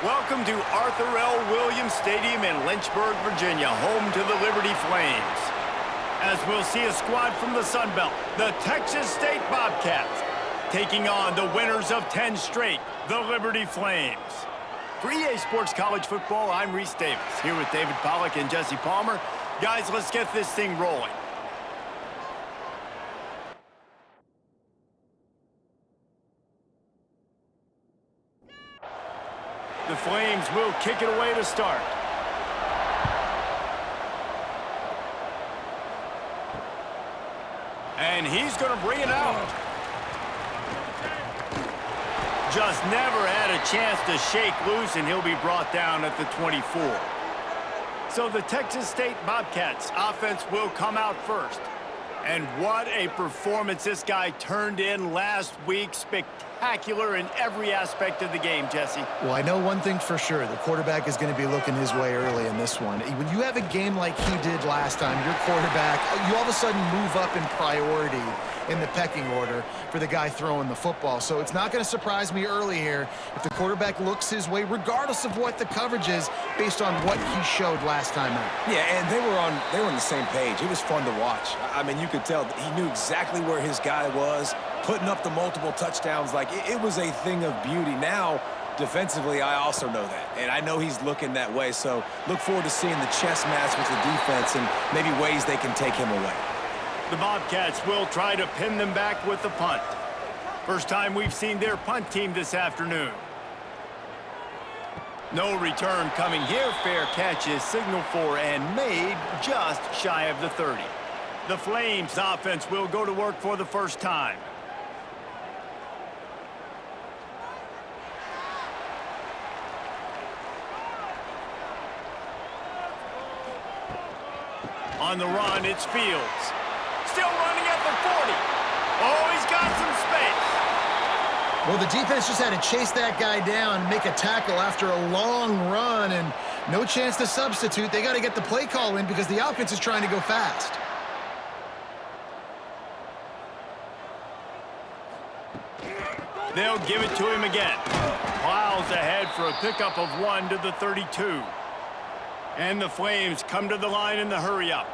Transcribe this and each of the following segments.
Welcome to Arthur L. Williams Stadium in Lynchburg, Virginia, home to the Liberty Flames. As we'll see a squad from the Sun Belt, the Texas State Bobcats, taking on the winners of 10 straight, the Liberty Flames. For EA Sports College Football, I'm Reese Davis, here with David Pollack and Jesse Palmer. Guys, let's get this thing rolling. The Flames will kick it away to start. And he's going to bring it out. Just never had a chance to shake loose, and he'll be brought down at the 24. So the Texas State Bobcats offense will come out first. And what a performance this guy turned in last week. Spectacular in every aspect of the game, Jesse. Well, I know one thing for sure. The quarterback is going to be looking his way early in this one. When you have a game like he did last time, your quarterback, you all of a sudden move up in priority in the pecking order for the guy throwing the football. So it's not going to surprise me early here if the quarterback looks his way, regardless of what the coverage is, based on what he showed last time out. Yeah, and they were on the same page. It was fun to watch. I mean, you could tell he knew exactly where his guy was, putting up the multiple touchdowns. Like, it was a thing of beauty. Now, defensively, I also know that, and I know he's looking that way. So look forward to seeing the chess match with the defense and maybe ways they can take him away. The Bobcats will try to pin them back with the punt. First time we've seen their punt team this afternoon. No return coming here. Fair catch is signaled for and made just shy of the 30. The Flames offense will go to work for the first time. On the run, it's Fields. Still running at the 40. Oh, he's got some space. Well, the defense just had to chase that guy down, make a tackle after a long run, and no chance to substitute. They got to get the play call in because the offense is trying to go fast. They'll give it to him again. Plows ahead for a pickup of 1 to the 32. And the Flames come to the line in the hurry-up.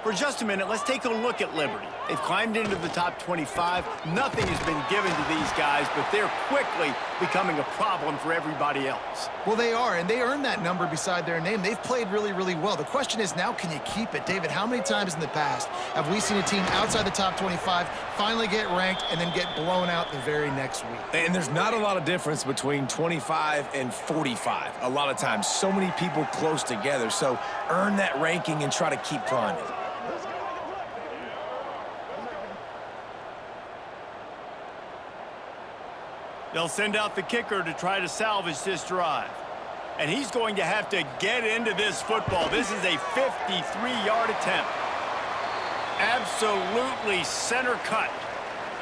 For just a minute, let's take a look at Liberty. They've climbed into the top 25. Nothing has been given to these guys, but they're quickly becoming a problem for everybody else. Well, they are, and they earned that number beside their name. They've played really, really well. The question is now, can you keep it? David, how many times in the past have we seen a team outside the top 25 finally get ranked and then get blown out the very next week? And there's not a lot of difference between 25 and 45. A lot of times, so many people close together. So earn that ranking and try to keep climbing. They'll send out the kicker to try to salvage this drive. And he's going to have to get into this football. This is a 53-yard attempt. Absolutely center cut.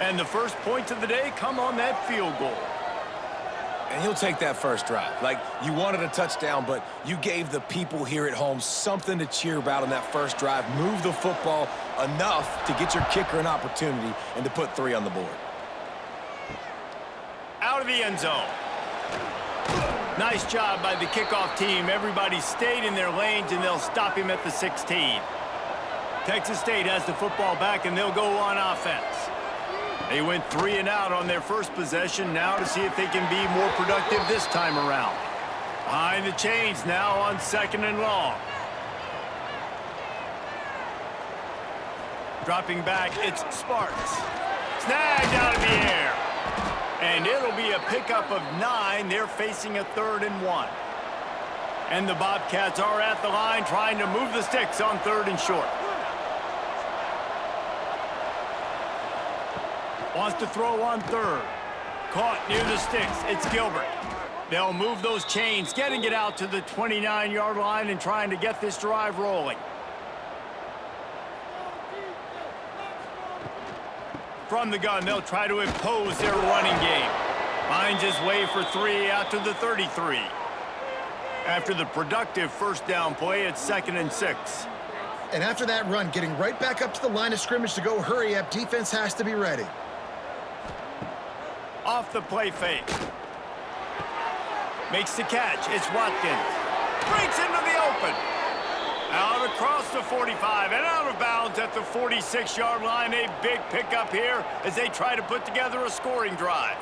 And the first points of the day come on that field goal. And he'll take that first drive. Like, you wanted a touchdown, but you gave the people here at home something to cheer about on that first drive. Move the football enough to get your kicker an opportunity and to put 3 on the board. Out of the end zone. Nice job by the kickoff team. Everybody stayed in their lanes, and they'll stop him at the 16. Texas State has the football back, and they'll go on offense. They went 3 and out on their first possession. Now to see if they can be more productive this time around. Behind the chains now on 2nd and long. Dropping back, it's Sparks. Snagged out of the air. And it'll be a pickup of 9. They're facing a 3rd and 1. And the Bobcats are at the line trying to move the sticks on 3rd and short. Wants to throw on 3rd. Caught near the sticks. It's Gilbert. They'll move those chains, getting it out to the 29-yard line and trying to get this drive rolling. From the gun, they'll try to impose their running game. Finds his way for 3 out to the 33. After the productive first down play, it's 2nd and 6. And after that run, getting right back up to the line of scrimmage to go hurry up, defense has to be ready. Off the play fake. Makes the catch. It's Watkins. Breaks into the open. Out across the 45 and out of bounds at the 46-yard line. A big pickup here as they try to put together a scoring drive.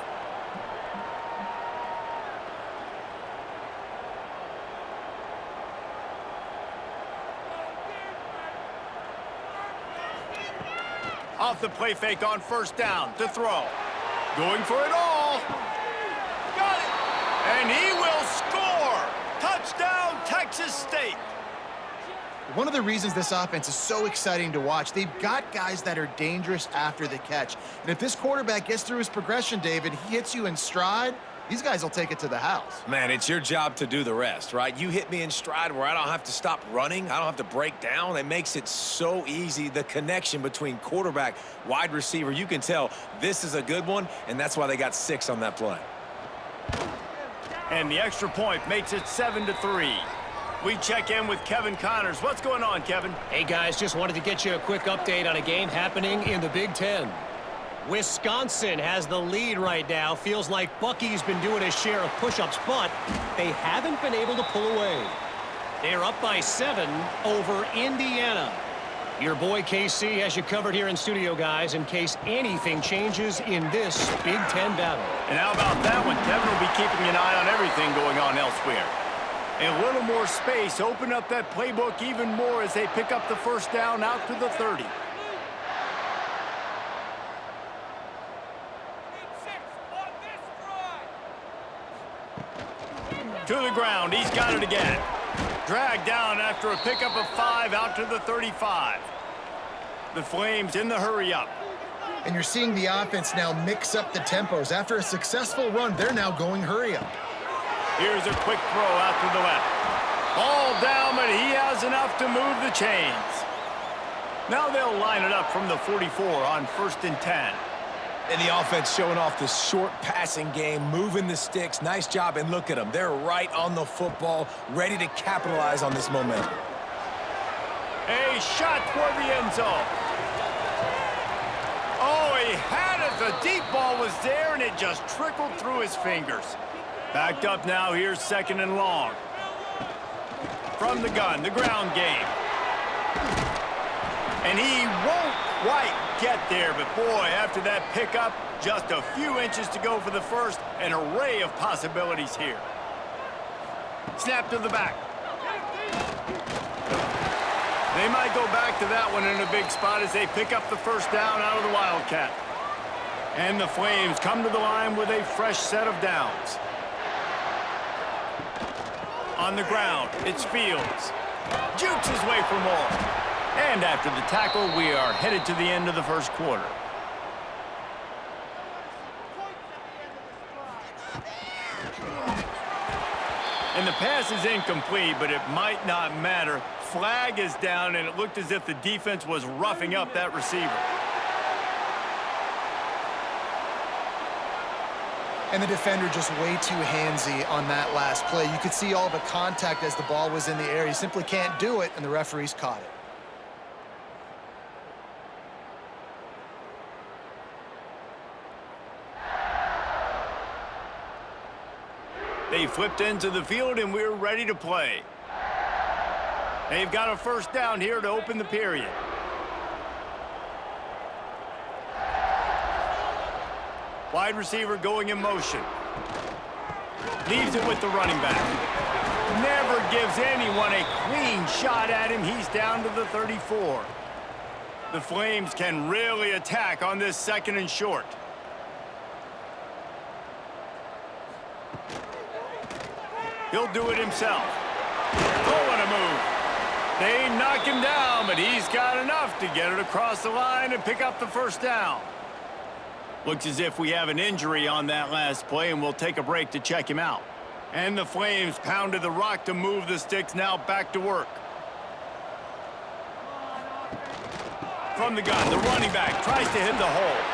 Off the play fake on first down to throw. Going for it all. Got it. And he will score. Touchdown, Texas State. One of the reasons this offense is so exciting to watch, they've got guys that are dangerous after the catch. And if this quarterback gets through his progression, David, he hits you in stride, these guys will take it to the house. Man, it's your job to do the rest, right? You hit me in stride where I don't have to stop running. I don't have to break down. It makes it so easy. The connection between quarterback, wide receiver, you can tell this is a good one, and that's why they got 6 on that play. And the extra point makes it 7-3. We check in with Kevin Connors. What's going on, Kevin? Hey, guys, just wanted to get you a quick update on a game happening in the Big Ten. Wisconsin has the lead right now. Feels like Bucky's been doing his share of push-ups, but they haven't been able to pull away. They're up by 7 over Indiana. Your boy KC has you covered here in studio, guys, in case anything changes in this Big Ten battle. And how about that one? Kevin will be keeping an eye on everything going on elsewhere. A little more space, open up that playbook even more as they pick up the first down out to the 30. To the ground, he's got it again. Dragged down after a pickup of 5 out to the 35. The Flames in the hurry up. And you're seeing the offense now mix up the tempos. After a successful run, they're now going hurry up. Here's a quick throw out to the left. Ball down, but he has enough to move the chains. Now they'll line it up from the 44 on 1st and 10. And the offense showing off the short passing game, moving the sticks. Nice job, and look at them. They're right on the football, ready to capitalize on this momentum. A shot toward the end zone. Oh, he had it. The deep ball was there, and it just trickled through his fingers. Backed up now. Here's 2nd and long. From the gun, the ground game. And he won't quite get there, but boy, after that pickup, just a few inches to go for the first. An array of possibilities here. Snap to the back. They might go back to that one in a big spot as they pick up the first down out of the Wildcat. And the Flames come to the line with a fresh set of downs. On the ground, it's Fields. Jukes his way for more. And after the tackle, we are headed to the end of the first quarter. And the pass is incomplete, but it might not matter. Flag is down, and it looked as if the defense was roughing up that receiver. And the defender just way too handsy on that last play. You could see all the contact as the ball was in the air. He simply can't do it, and the referees caught it. They flipped into the field, and we're ready to play. They've got a first down here to open the period. Wide receiver going in motion. Leaves it with the running back. Never gives anyone a clean shot at him. He's down to the 34. The Flames can really attack on this 2nd and short. He'll do it himself. Oh, what a move. They knock him down, but he's got enough to get it across the line and pick up the first down. Looks as if we have an injury on that last play, and we'll take a break to check him out. And the Flames pounded the rock to move the sticks, now back to work. From the gun, the running back tries to hit the hole.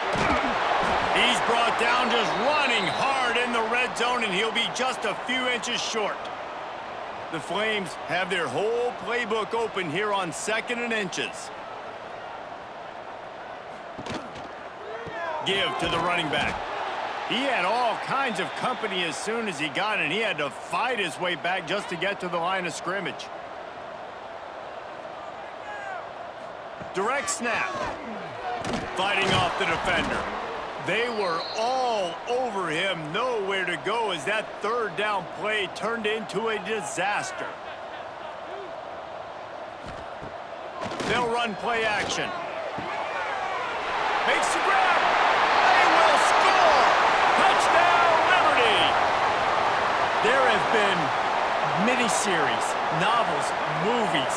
He's brought down just running hard in the red zone, and he'll be just a few inches short. The Flames have their whole playbook open here on 2nd and inches. Give to the running back. He had all kinds of company as soon as he got it. He had to fight his way back just to get to the line of scrimmage. Direct snap. Fighting off the defender. They were all over him, nowhere to go as that third down play turned into a disaster. They'll run play action. Makes the grab. They will score. Touchdown, Liberty. There have been miniseries, novels, movies,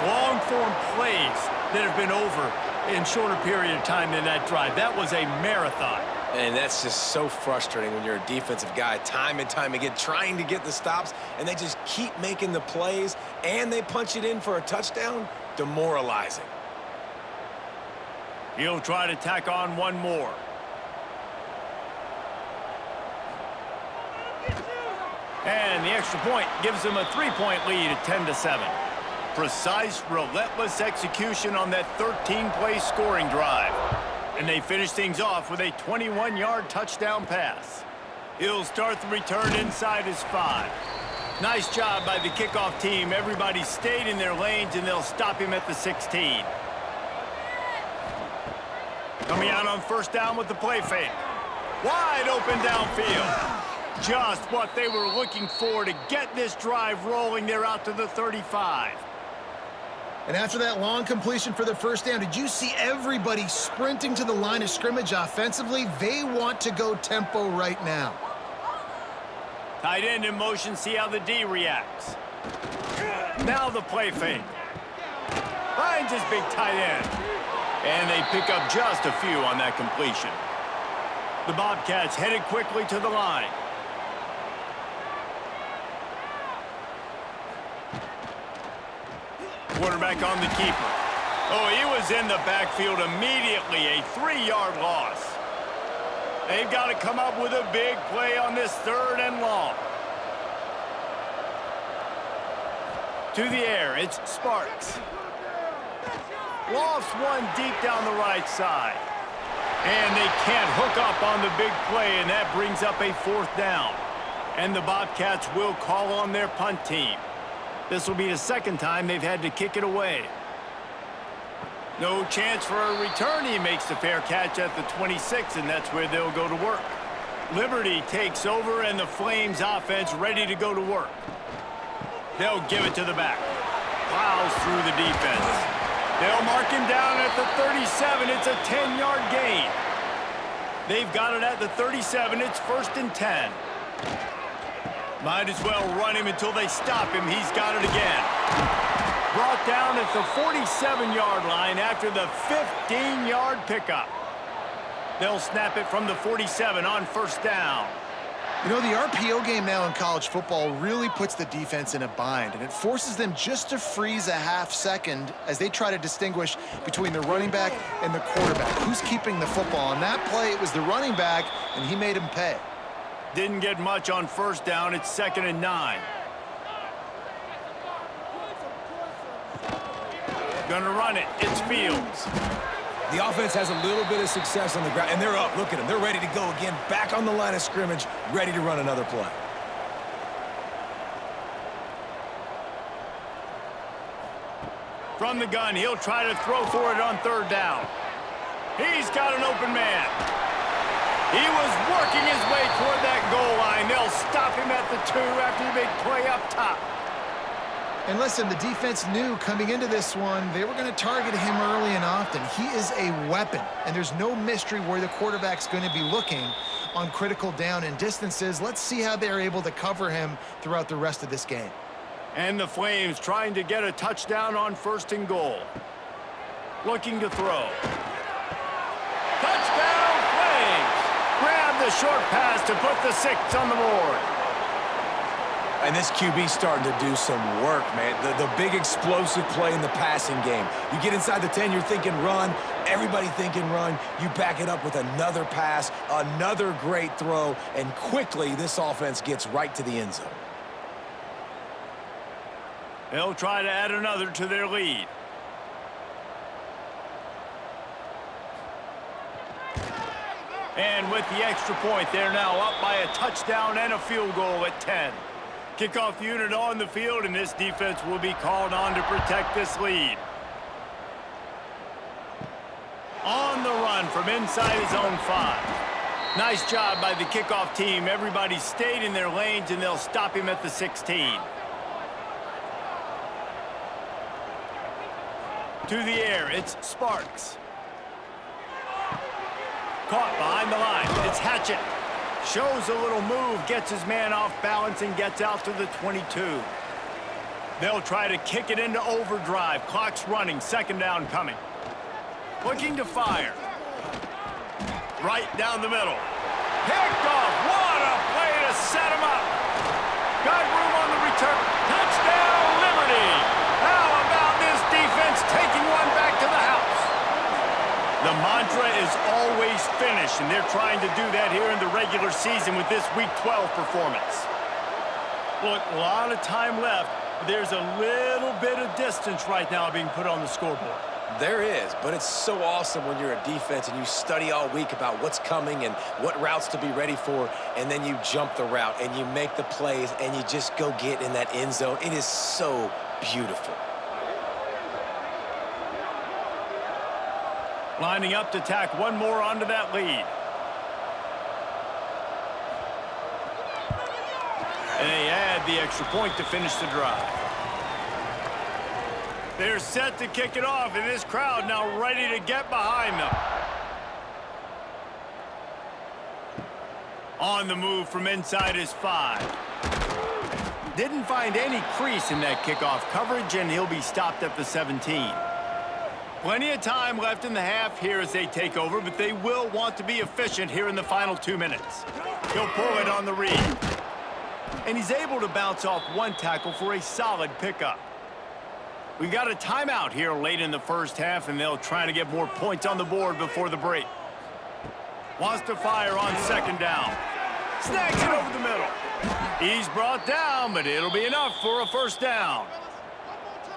long-form plays that have been over in shorter period of time than that drive. That was a marathon. And that's just so frustrating when you're a defensive guy, time and time again, trying to get the stops, and they just keep making the plays, and they punch it in for a touchdown. Demoralizing. He'll try to tack on one more. And the extra point gives them a 3-point lead at 10-7. Precise, relentless execution on that 13-play scoring drive. And they finish things off with a 21-yard touchdown pass. He'll start the return inside his 5. Nice job by the kickoff team. Everybody stayed in their lanes, and they'll stop him at the 16. Coming out on first down with the play fake. Wide open downfield. Just what they were looking for to get this drive rolling. They're out to the 35. And after that long completion for the first down, did you see everybody sprinting to the line of scrimmage offensively? They want to go tempo right now. Tight end in motion, see how the D reacts. Now the play fake. Finds his big tight end. And they pick up just a few on that completion. The Bobcats headed quickly to the line. Quarterback on the keeper. Oh, he was in the backfield immediately. A 3-yard loss. They've got to come up with a big play on this 3rd and long. To the air, it's Sparks. Lofts one deep down the right side. And they can't hook up on the big play, and that brings up a 4th down. And the Bobcats will call on their punt team. This will be the 2nd time they've had to kick it away. No chance for a return. He makes the fair catch at the 26, and that's where they'll go to work. Liberty takes over, and the Flames offense ready to go to work. They'll give it to the back. Plows through the defense. They'll mark him down at the 37. It's a 10-yard gain. They've got it at the 37. It's 1st and 10. Might as well run him until they stop him. He's got it again. Brought down at the 47-yard line after the 15-yard pickup. They'll snap it from the 47 on first down. You know, the RPO game now in college football really puts the defense in a bind, and it forces them just to freeze a half second as they try to distinguish between the running back and the quarterback. Who's keeping the football? On that play, it was the running back, and he made him pay. Didn't get much on first down. It's 2nd and 9. Gonna run it. It's Fields. The offense has a little bit of success on the ground, and they're up. Look at them. They're ready to go again, back on the line of scrimmage, ready to run another play. From the gun, he'll try to throw for it on 3rd down. He's got an open man. He was working his way toward that goal line. They'll stop him at the 2 after the big play up top. And listen, the defense knew coming into this one, they were going to target him early and often. He is a weapon, and there's no mystery where the quarterback's going to be looking on critical down and distances. Let's see how they're able to cover him throughout the rest of this game. And the Flames trying to get a touchdown on 1st and goal. Looking to throw. Touchdown, Flames! Grab the short pass to put the 6 on the board. And this QB's starting to do some work, man. The big explosive play in the passing game. You get inside the 10, you're thinking run. Everybody thinking run. You back it up with another pass, another great throw, and quickly this offense gets right to the end zone. They'll try to add another to their lead. And with the extra point, they're now up by a touchdown and a field goal at 10. Kickoff unit on the field, and this defense will be called on to protect this lead. On the run from inside his own 5. Nice job by the kickoff team. Everybody stayed in their lanes, and they'll stop him at the 16. To the air, it's Sparks. Caught behind the line. It's Hatchett. Shows a little move, gets his man off balance, and gets out to the 22. They'll try to kick it into overdrive. Clock's running. Second down coming. Looking to fire. Right down the middle. Picked off. What a play to set him up. Got room on the return. Touchdown, Liberty. How about this defense taking one back to the house? The mantra is always finish, and they're trying to do that here in the regular season with this Week 12 performance. Look, a lot of time left. There's a little bit of distance right now being put on the scoreboard. There is, but it's so awesome when you're a defense and you study all week about what's coming and what routes to be ready for, and then you jump the route and you make the plays and you just go get in that end zone. It is so beautiful. Lining up to tack one more onto that lead. And they add the extra point to finish the drive. They're set to kick it off, and this crowd now ready to get behind them. On the move from inside his 5. Didn't find any crease in that kickoff coverage, and he'll be stopped at the 17. Plenty of time left in the half here as they take over, but they will want to be efficient here in the final 2 minutes. He'll pull it on the read. And he's able to bounce off one tackle for a solid pickup. We've got a timeout here late in the first half, and they'll try to get more points on the board before the break. Wants to fire on second down. Snags it over the middle. He's brought down, but it'll be enough for a first down.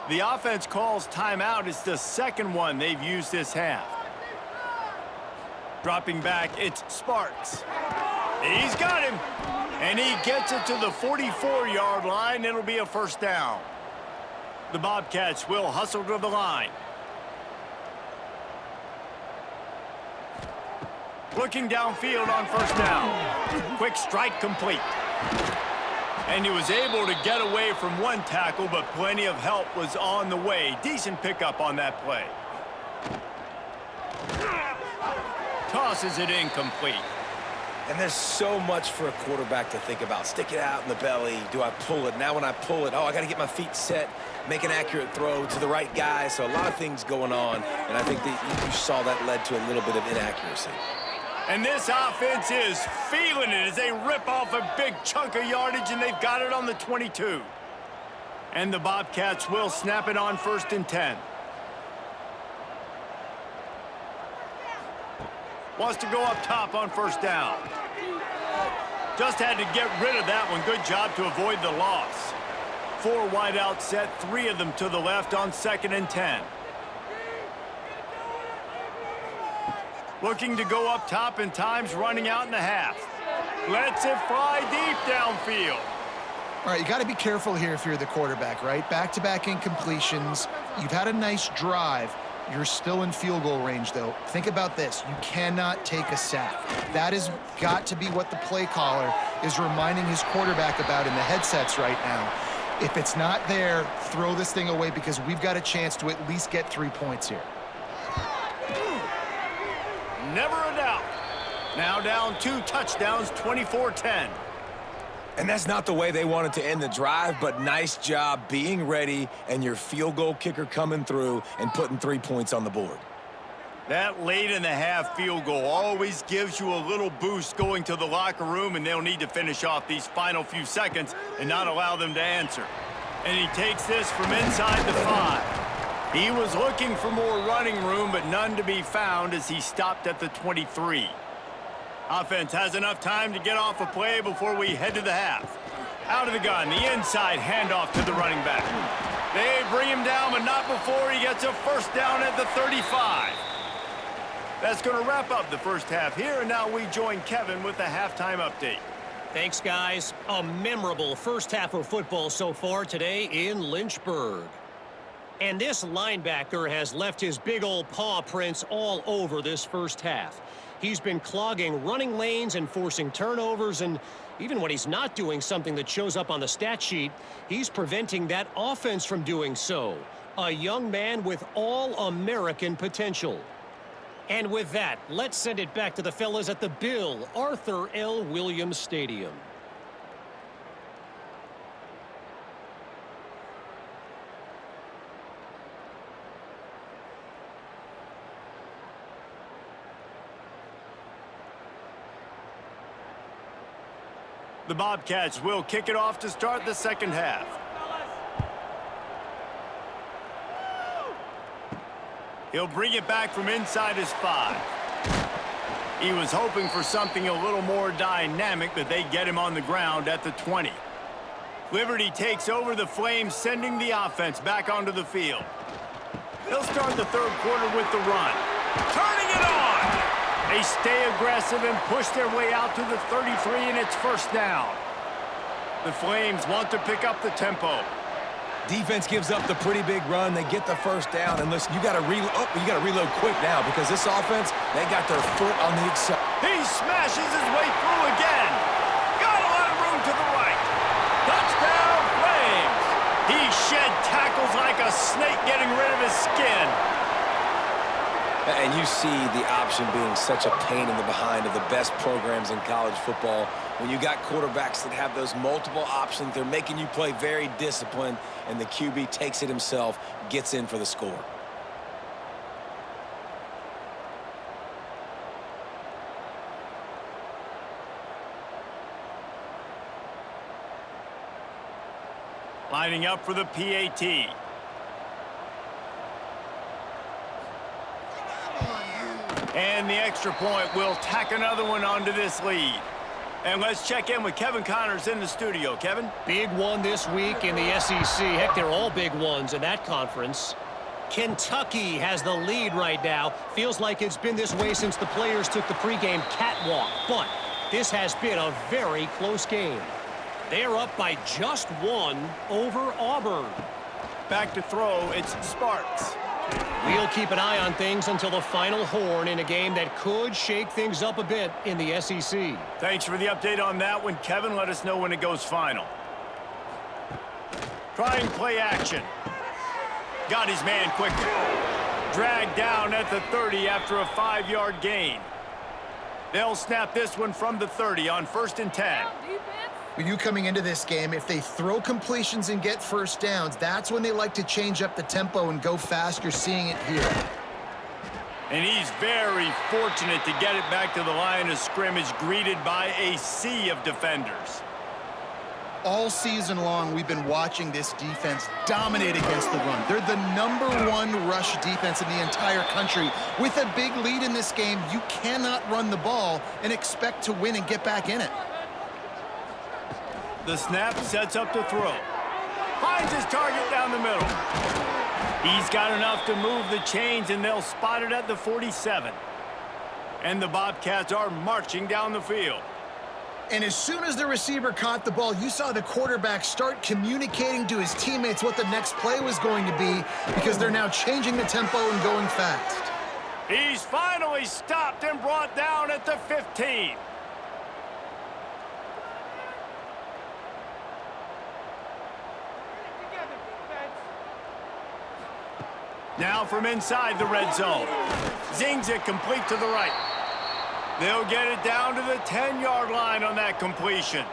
The offense calls timeout. It's the second one they've used this half. Dropping back, it's Sparks. He's got him. And he gets it to the 44-yard line. It'll be a first down. The Bobcats will hustle to the line. Looking downfield on first down. Quick strike complete. And he was able to get away from one tackle, but plenty of help was on the way. Decent pickup on that play. Tosses it incomplete. And there's so much for a quarterback to think about. Stick it out in the belly. Do I pull it? Now when I pull it, I got to get my feet set, make an accurate throw to the right guy. So a lot of things going on, and I think that you saw that led to a little bit of inaccuracy. And this offense is feeling it as they rip off a big chunk of yardage, and they've got it on the 22. And the Bobcats will snap it on 1st and 10. Wants to go up top on first down. Just had to get rid of that one. Good job to avoid the loss. 4 wide out set, 3 of them to the left on 2nd and 10. Looking to go up top, and time's running out in the half. Lets it fly deep downfield. All right, you got to be careful here if you're the quarterback, right? Back-to-back incompletions. You've had a nice drive. You're still in field goal range, though. Think about this. You cannot take a sack. That has got to be what the play caller is reminding his quarterback about in the headsets right now. If it's not there, throw this thing away because we've got a chance to at least get 3 points here. Never a doubt. Now down 2 touchdowns, 24-10. And that's not the way they wanted to end the drive, but nice job being ready and your field goal kicker coming through and putting 3 points on the board. That late in the half field goal always gives you a little boost going to the locker room, and they'll need to finish off these final few seconds and not allow them to answer. And he takes this from inside the 5. He was looking for more running room, but none to be found as he stopped at the 23. Offense has enough time to get off a play before we head to the half. Out of the gun, the inside handoff to the running back. They bring him down, but not before he gets a first down at the 35. That's going to wrap up the first half here, and now we join Kevin with the halftime update. Thanks, guys. A memorable first half of football so far today in Lynchburg. And this linebacker has left his big old paw prints all over this first half. He's been clogging running lanes and forcing turnovers, and even when he's not doing something that shows up on the stat sheet, he's preventing that offense from doing so. A young man with all-American potential. And with that, let's send it back to the fellas at the Bill Arthur L. Williams Stadium. The Bobcats will kick it off to start the second half. He'll bring it back from inside his 5. He was hoping for something a little more dynamic, but they get him on the ground at the 20. Liberty takes over the Flames, sending the offense back onto the field. They'll start the third quarter with the run. Turning it on! They stay aggressive and push their way out to the 33, and it's first down. The Flames want to pick up the tempo. Defense gives up the pretty big run. They get the first down. And listen, you got to reload quick now because this offense, they got their foot on the accelerator. He smashes his way through again. Got a lot of room to the right. Touchdown, Flames. He shed tackles like a snake getting rid of his skin. And you see the option being such a pain in the behind of the best programs in college football. When you got quarterbacks that have those multiple options, they're making you play very disciplined, and the QB takes it himself, gets in for the score. Lining up for the PAT. And the extra point will tack another one onto this lead. And let's check in with Kevin Connors in the studio. Kevin? Big one this week in the SEC. Heck, they're all big ones in that conference. Kentucky has the lead right now. Feels like it's been this way since the players took the pregame catwalk. But this has been a very close game. They're up by just 1 over Auburn. Back to throw, it's Sparks. We'll keep an eye on things until the final horn in a game that could shake things up a bit in the SEC. Thanks for the update on that one, Kevin. Let us know when it goes final. Trying play action. Got his man quickly. Dragged down at the 30 after a 5-yard gain. They'll snap this one from the 30 on 1st and 10. When you coming into this game, if they throw completions and get first downs, that's when they like to change up the tempo and go fast. You're seeing it here. And he's very fortunate to get it back to the line of scrimmage, greeted by a sea of defenders. All season long, we've been watching this defense dominate against the run. They're the #1 rush defense in the entire country. With a big lead in this game, you cannot run the ball and expect to win and get back in it. The snap sets up to throw. Finds his target down the middle. He's got enough to move the chains, and they'll spot it at the 47. And the Bobcats are marching down the field. And as soon as the receiver caught the ball, you saw the quarterback start communicating to his teammates what the next play was going to be, because they're now changing the tempo and going fast. He's finally stopped and brought down at the 15. Now from inside the red zone. Zings it complete to the right. They'll get it down to the 10-yard line on that completion.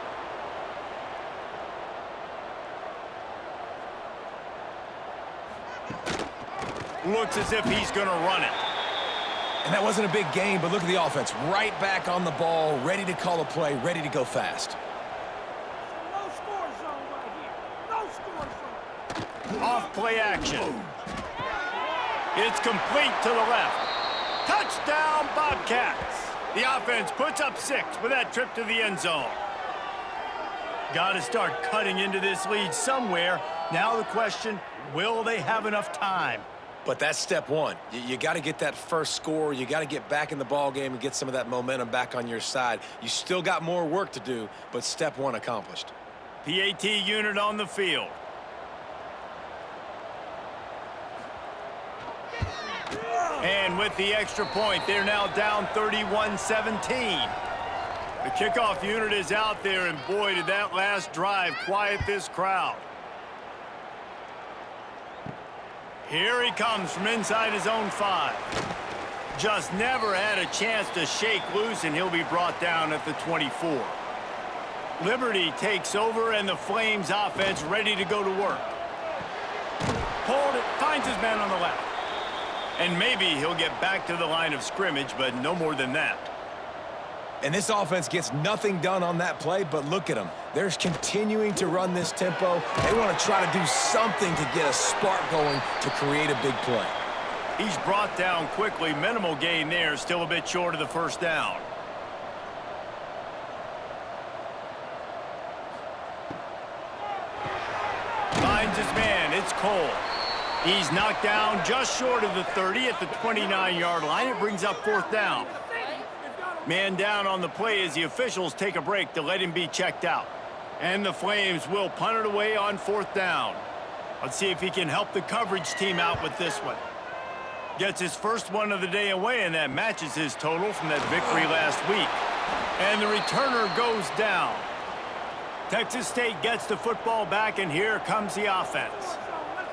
Looks as if he's going to run it. And that wasn't a big gain, but look at the offense. Right back on the ball, ready to call a play, ready to go fast. No score zone right here. No score zone. Off play action. It's complete to the left. Touchdown, Bobcats. The offense puts up 6 with that trip to the end zone. Got to start cutting into this lead somewhere. Now the question, will they have enough time? But that's step one. You got to get that first score. You got to get back in the ball game and get some of that momentum back on your side. You still got more work to do, but step one accomplished. PAT unit on the field. And with the extra point, they're now down 31-17. The kickoff unit is out there, and boy, did that last drive quiet this crowd. Here he comes from inside his own 5. Just never had a chance to shake loose, and he'll be brought down at the 24. Liberty takes over, and the Flames offense ready to go to work. Pulled it, finds his man on the left. And maybe he'll get back to the line of scrimmage, but no more than that. And this offense gets nothing done on that play, but look at them. They're continuing to run this tempo. They want to try to do something to get a spark going to create a big play. He's brought down quickly. Minimal gain there, still a bit short of the first down. Finds his man. It's Cole. He's knocked down just short of the 30 at the 29-yard line. It brings up 4th down. Man down on the play as the officials take a break to let him be checked out. And the Flames will punt it away on 4th down. Let's see if he can help the coverage team out with this one. Gets his first one of the day away, and that matches his total from that victory last week. And the returner goes down. Texas State gets the football back, and here comes the offense.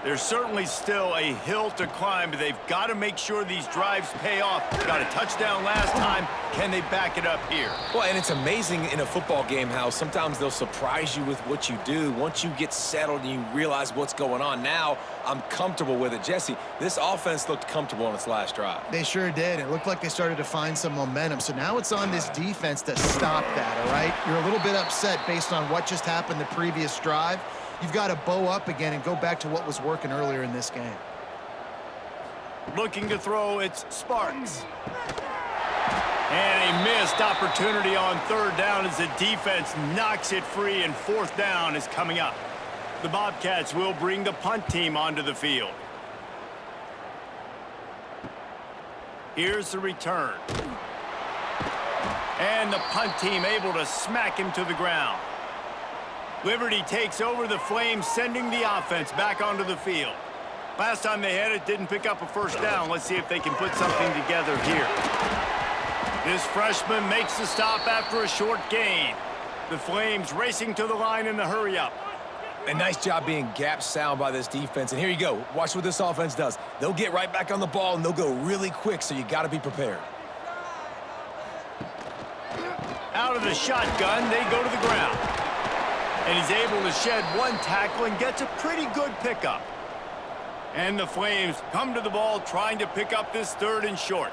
There's certainly still a hill to climb, but they've got to make sure these drives pay off. Got a touchdown last time. Can they back it up here? Well, and it's amazing in a football game how sometimes they'll surprise you with what you do. Once you get settled and you realize what's going on, now I'm comfortable with it. Jesse, this offense looked comfortable on its last drive. They sure did. It looked like they started to find some momentum. So now it's on this defense to stop that, all right? You're a little bit upset based on what just happened the previous drive. You've got to bow up again and go back to what was working earlier in this game. Looking to throw, it's Sparks. And a missed opportunity on 3rd down as the defense knocks it free, and 4th down is coming up. The Bobcats will bring the punt team onto the field. Here's the return. And the punt team able to smack him to the ground. Liberty takes over the Flames, sending the offense back onto the field. Last time they had it, didn't pick up a first down. Let's see if they can put something together here. This freshman makes the stop after a short gain. The Flames racing to the line in the hurry-up. A nice job being gap sound by this defense. And here you go. Watch what this offense does. They'll get right back on the ball, and they'll go really quick, so you got to be prepared. Out of the shotgun, they go to the ground. And he's able to shed one tackle and gets a pretty good pickup. And the Flames come to the ball trying to pick up this 3rd and short.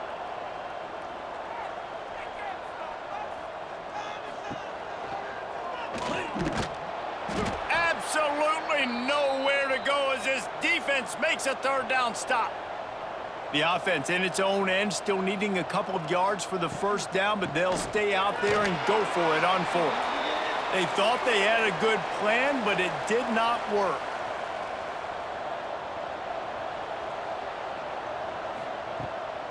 Absolutely nowhere to go as this defense makes a 3rd down stop. The offense in its own end still needing a couple of yards for the first down, but they'll stay out there and go for it on 4th. They thought they had a good plan, but it did not work.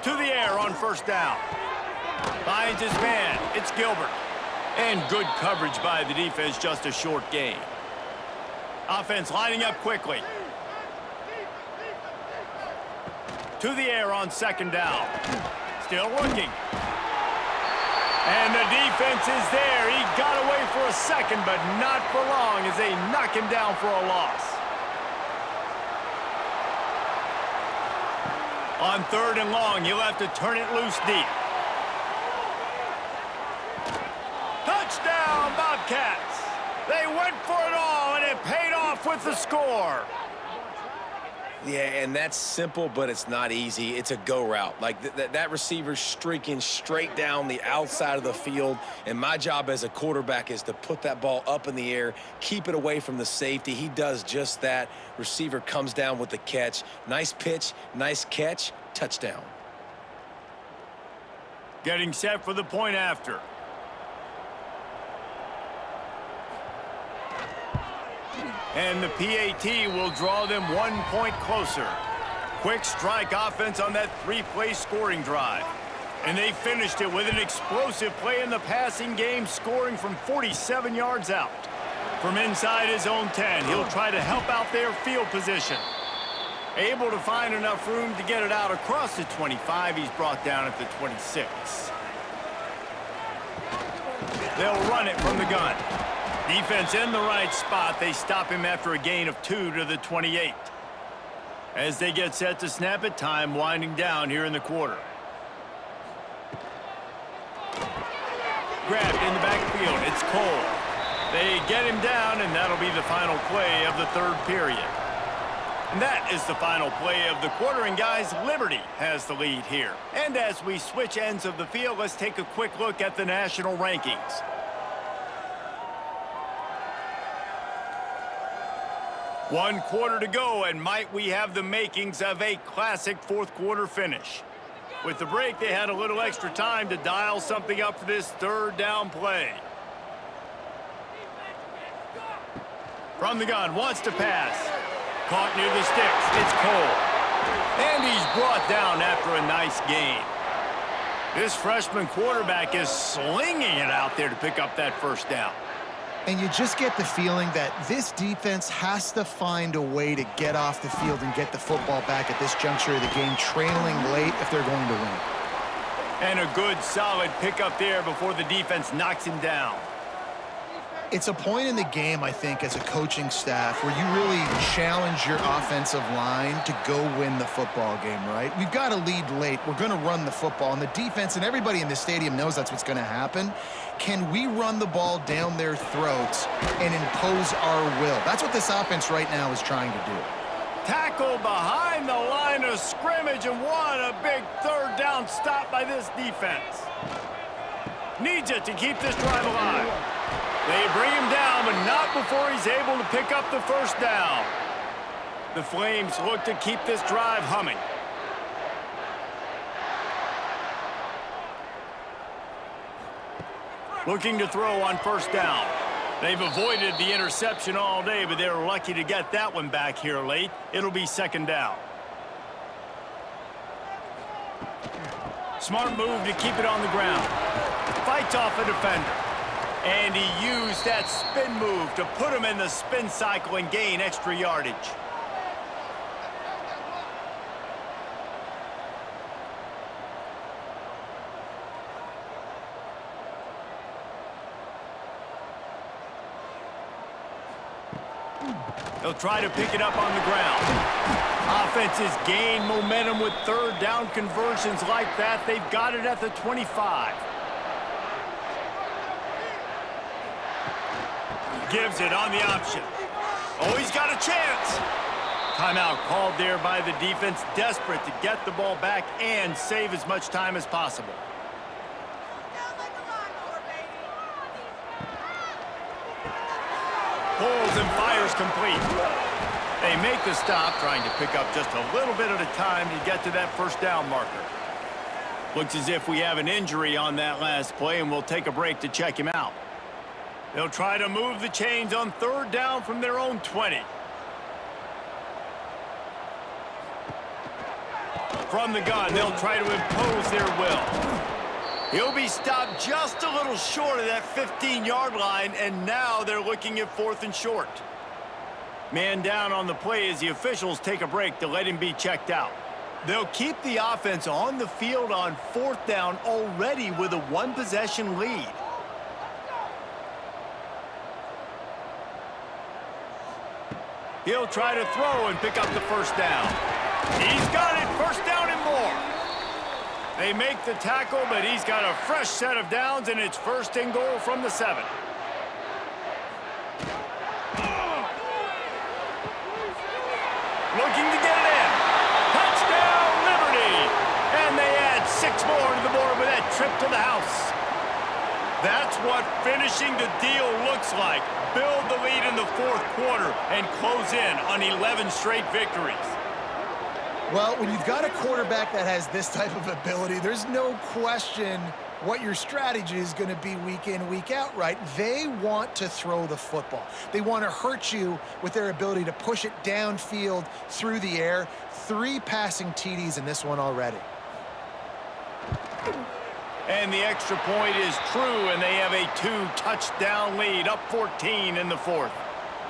To the air on 1st down. Finds his man. It's Gilbert. And good coverage by the defense, just a short gain. Offense lining up quickly. To the air on 2nd down. Still looking. And the defense is there. He got away for a second, but not for long as they knock him down for a loss. On 3rd and long, he'll have to turn it loose deep. Touchdown, Bobcats! They went for it all, and it paid off with the score. Yeah, and that's simple, but it's not easy. It's a go route. Like that receiver's streaking straight down the outside of the field, and my job as a quarterback is to put that ball up in the air, keep it away from the safety. He does just that. Receiver comes down with the catch. Nice pitch, nice catch, touchdown. Getting set for the point after. And the PAT will draw them 1 point closer. Quick strike offense on that three-play scoring drive. And they finished it with an explosive play in the passing game, scoring from 47 yards out. From inside his own 10, he'll try to help out their field position. Able to find enough room to get it out across the 25. He's brought down at the 26. They'll run it from the gun. Defense in the right spot. They stop him after a gain of 2 to the 28. As they get set to snap it, time winding down here in the quarter. Grabbed in the backfield. It's Cole. They get him down, and that'll be the final play of the third period. And that is the final play of the quarter, and guys, Liberty has the lead here. And as we switch ends of the field, let's take a quick look at the national rankings. One quarter to go, and might we have the makings of a classic fourth quarter finish. With the break, they had a little extra time to dial something up for this third down play. From the gun, wants to pass. Caught near the sticks. It's Cole. And he's brought down after a nice gain. This freshman quarterback is slinging it out there to pick up that first down. And you just get the feeling that this defense has to find a way to get off the field and get the football back at this juncture of the game, trailing late if they're going to win. And a good, solid pickup there before the defense knocks him down. It's a point in the game, I think, as a coaching staff where you really challenge your offensive line to go win the football game, right? We've got to lead late. We're going to run the football. And the defense and everybody in the stadium knows that's what's going to happen. Can we run the ball down their throats and impose our will? That's what this offense right now is trying to do. Tackle behind the line of scrimmage, and what a big third down stop by this defense. Needs it to keep this drive alive. They bring him down, but not before he's able to pick up the first down. The Flames look to keep this drive humming. Looking to throw on first down. They've avoided the interception all day, but they're lucky to get that one back here late. It'll be second down. Smart move to keep it on the ground. Fights off a defender. And he used that spin move to put him in the spin cycle and gain extra yardage. They'll try to pick it up on the ground. Offenses gain momentum with third down conversions like that. They've got it at the 25. Gives it on the option. Oh, he's got a chance. Timeout called there by the defense, desperate to get the ball back and save as much time as possible. Pulls and fires complete. They make the stop, trying to pick up just a little bit at a time to get to that first down marker. Looks as if we have an injury on that last play, and we'll take a break to check him out. They'll try to move the chains on third down from their own 20. From the gun, they'll try to impose their will. He'll be stopped just a little short of that 15-yard line, and now they're looking at fourth and short. Man down on the play as the officials take a break to let him be checked out. They'll keep the offense on the field on fourth down already with a one-possession lead. He'll try to throw and pick up the first down. He's got it, first down and more. They make the tackle, but he's got a fresh set of downs, and it's first and goal from the 7. Looking to get it in. Touchdown, Liberty! And they add 6 more to the board with that trip to the house. That's what finishing the deal looks like. Build the lead in the fourth quarter and close in on 11 straight victories. Well, when you've got a quarterback that has this type of ability, there's no question what your strategy is going to be week in, week out, right? They want to throw the football. They want to hurt you with their ability to push it downfield through the air. 3 passing TDs in this one already. And the extra point is true, and they have a 2-touchdown lead, up 14 in the 4th.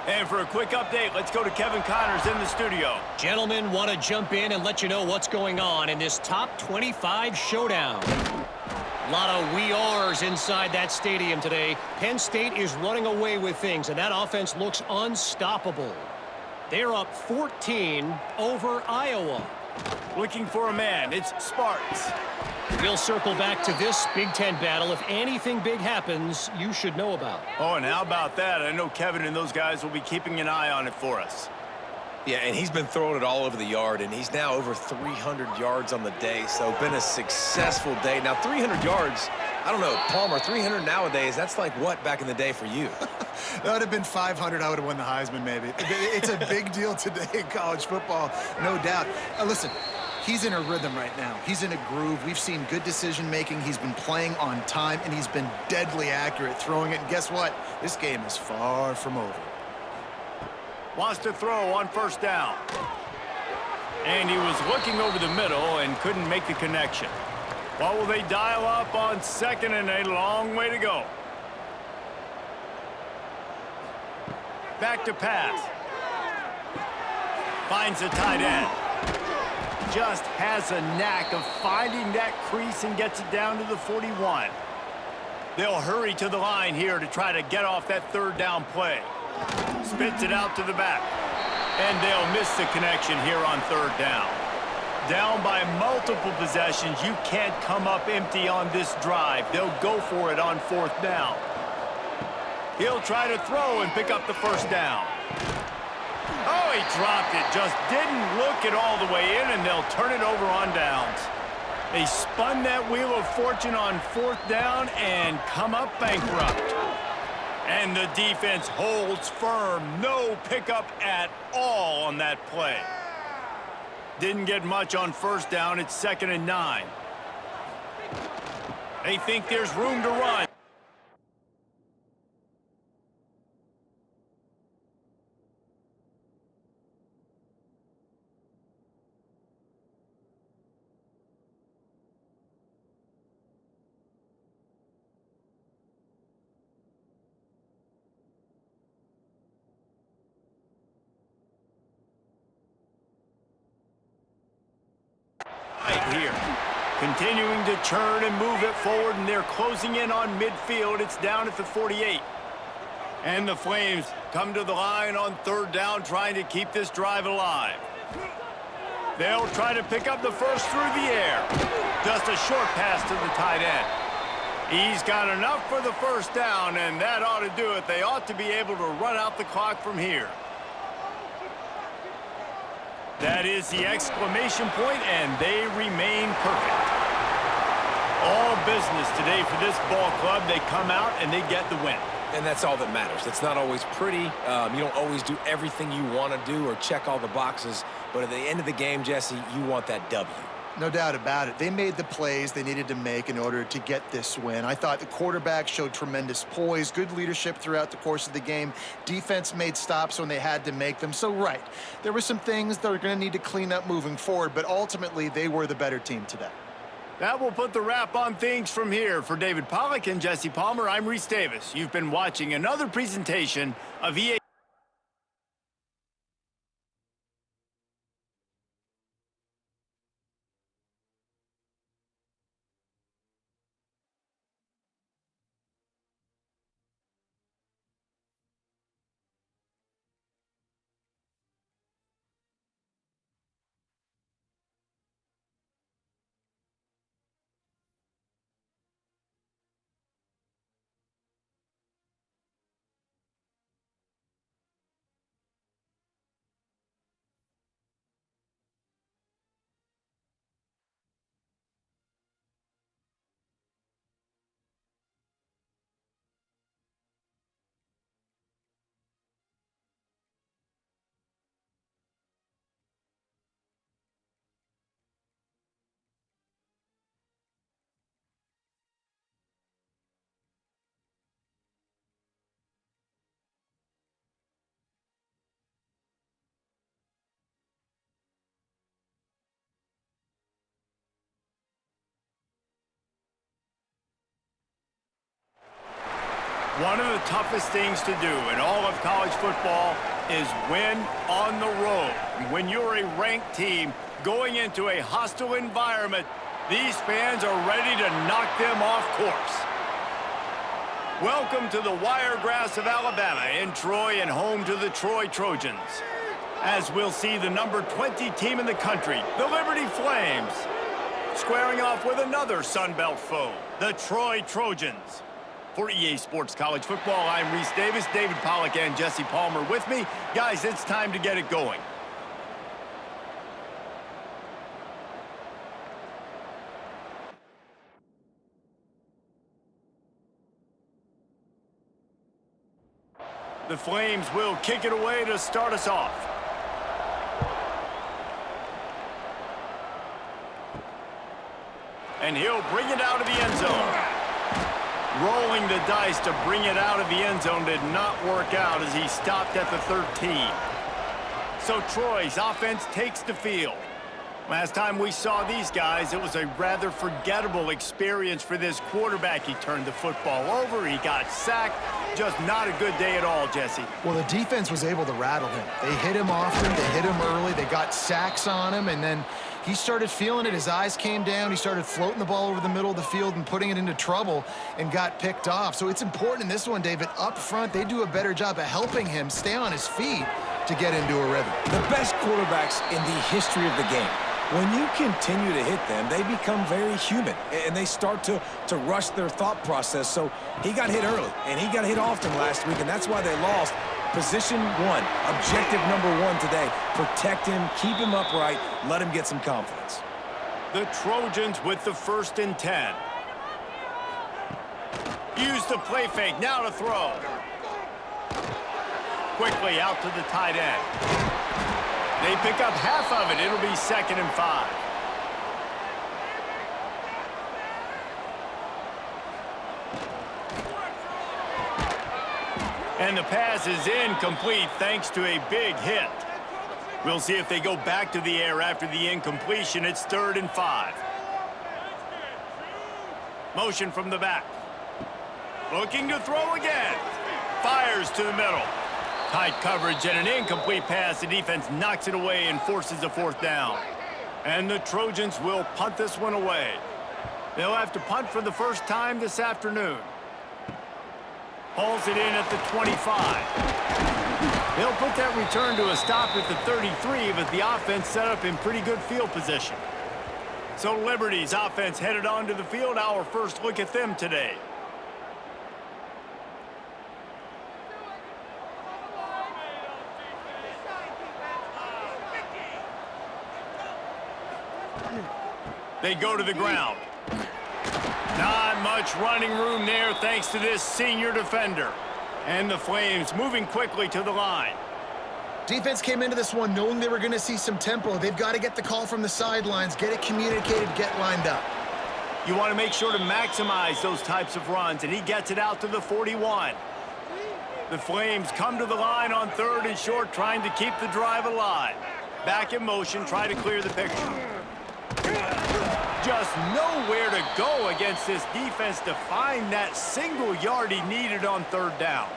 And for a quick update, let's go to Kevin Connors in the studio. Gentlemen, want to jump in and let you know what's going on in this top 25 showdown. A lot of we ares inside that stadium today. Penn State is running away with things, and that offense looks unstoppable. They're up 14 over Iowa. Looking for a man, it's Sparks. We'll circle back to this Big Ten battle. If anything big happens, you should know about. Oh, and how about that? I know Kevin and those guys will be keeping an eye on it for us. Yeah, and he's been throwing it all over the yard, and he's now over 300 yards on the day, so been a successful day. Now, 300 yards, I don't know, Palmer, 300 nowadays, that's like what back in the day for you? That would have been 500. I would have won the Heisman, maybe. It's a big deal today in college football, no doubt. Listen, he's in a rhythm right now. He's in a groove. We've seen good decision-making. He's been playing on time, and he's been deadly accurate throwing it. And guess what? This game is far from over. Wants to throw on 1st down. And he was looking over the middle and couldn't make the connection. What will they dial up on 2nd and a long way to go? Back to pass. Finds a tight end. Just has a knack of finding that crease and gets it down to the 41. They'll hurry to the line here to try to get off that 3rd down play. Spits it out to the back. And they'll miss the connection here on 3rd down. Down by multiple possessions, you can't come up empty on this drive. They'll go for it on 4th down. He'll try to throw and pick up the 1st down. Oh, he dropped it. Just didn't look it all the way in, and they'll turn it over on downs. They spun that wheel of fortune on 4th down and come up bankrupt. And the defense holds firm. No pickup at all on that play. Didn't get much on 1st down. It's 2nd and 9. They think there's room to run. Right here. Continuing to churn and move it forward, and they're closing in on midfield. It's down at the 48. And the Flames come to the line on 3rd down, trying to keep this drive alive. They'll try to pick up the 1st through the air. Just a short pass to the tight end. He's got enough for the 1st down, and that ought to do it. They ought to be able to run out the clock from here. That is the exclamation point, and they remain perfect. All business today for this ball club. They come out and they get the win. And that's all that matters. It's not always pretty. You don't always do everything you want to do or check all the boxes. But at the end of the game, Jesse, you want that W. No doubt about it. They made the plays they needed to make in order to get this win. I thought the quarterback showed tremendous poise, good leadership throughout the course of the game. Defense made stops when they had to make them. So, right, there were some things that are going to need to clean up moving forward, but ultimately they were the better team today. That will put the wrap on things from here. For David Pollack and Jesse Palmer, I'm Reese Davis. You've been watching another presentation of EA. One of the toughest things to do in all of college football is win on the road. When you're a ranked team going into a hostile environment, these fans are ready to knock them off course. Welcome to the Wiregrass of Alabama in Troy and home to the Troy Trojans. As we'll see the number 20 team in the country, the Liberty Flames, squaring off with another Sun Belt foe, the Troy Trojans. For EA Sports College Football, I'm Reese Davis, David Pollack, and Jesse Palmer with me. Guys, it's time to get it going. The Flames will kick it away to start us off. And he'll bring it out of the end zone. Rolling the dice to bring it out of the end zone did not work out as he stopped at the 13. So Troy's offense takes the field. Last time we saw these guys, it was a rather forgettable experience for this quarterback. He turned the football over, he got sacked. Just not a good day at all, Jesse. Well, the defense was able to rattle him. They hit him often, they hit him early, they got sacks on him, and then he started feeling it. His eyes came down. He started floating the ball over the middle of the field and putting it into trouble and got picked off. So it's important in this one, David. Up front, they do a better job of helping him stay on his feet to get into a rhythm. The best quarterbacks in the history of the game, when you continue to hit them, they become very human, and they start to rush their thought process. So he got hit early, and he got hit often last week, and that's why they lost. Position one, objective number one today. Protect him, keep him upright, let him get some confidence. The Trojans with the 1st and 10. Use the play fake, now to throw. Quickly out to the tight end. They pick up half of it. It'll be 2nd and 5. And the pass is incomplete thanks to a big hit. We'll see if they go back to the air after the incompletion. It's 3rd and 5. Motion from the back. Looking to throw again. Fires to the middle. Tight coverage and an incomplete pass. The defense knocks it away and forces a 4th down. And the Trojans will punt this one away. They'll have to punt for the first time this afternoon. Hauls it in at the 25. They'll put that return to a stop at the 33, but the offense set up in pretty good field position. So Liberty's offense headed onto the field. Our first look at them today. They go to the ground. Not much running room there thanks to this senior defender. And the Flames moving quickly to the line. Defense came into this one knowing they were going to see some tempo. They've got to get the call from the sidelines, get it communicated, get lined up. You want to make sure to maximize those types of runs, and he gets it out to the 41. The Flames come to the line on 3rd and short, trying to keep the drive alive. Back in motion, try to clear the picture. Just nowhere to go against this defense to find that single yard he needed on 3rd down.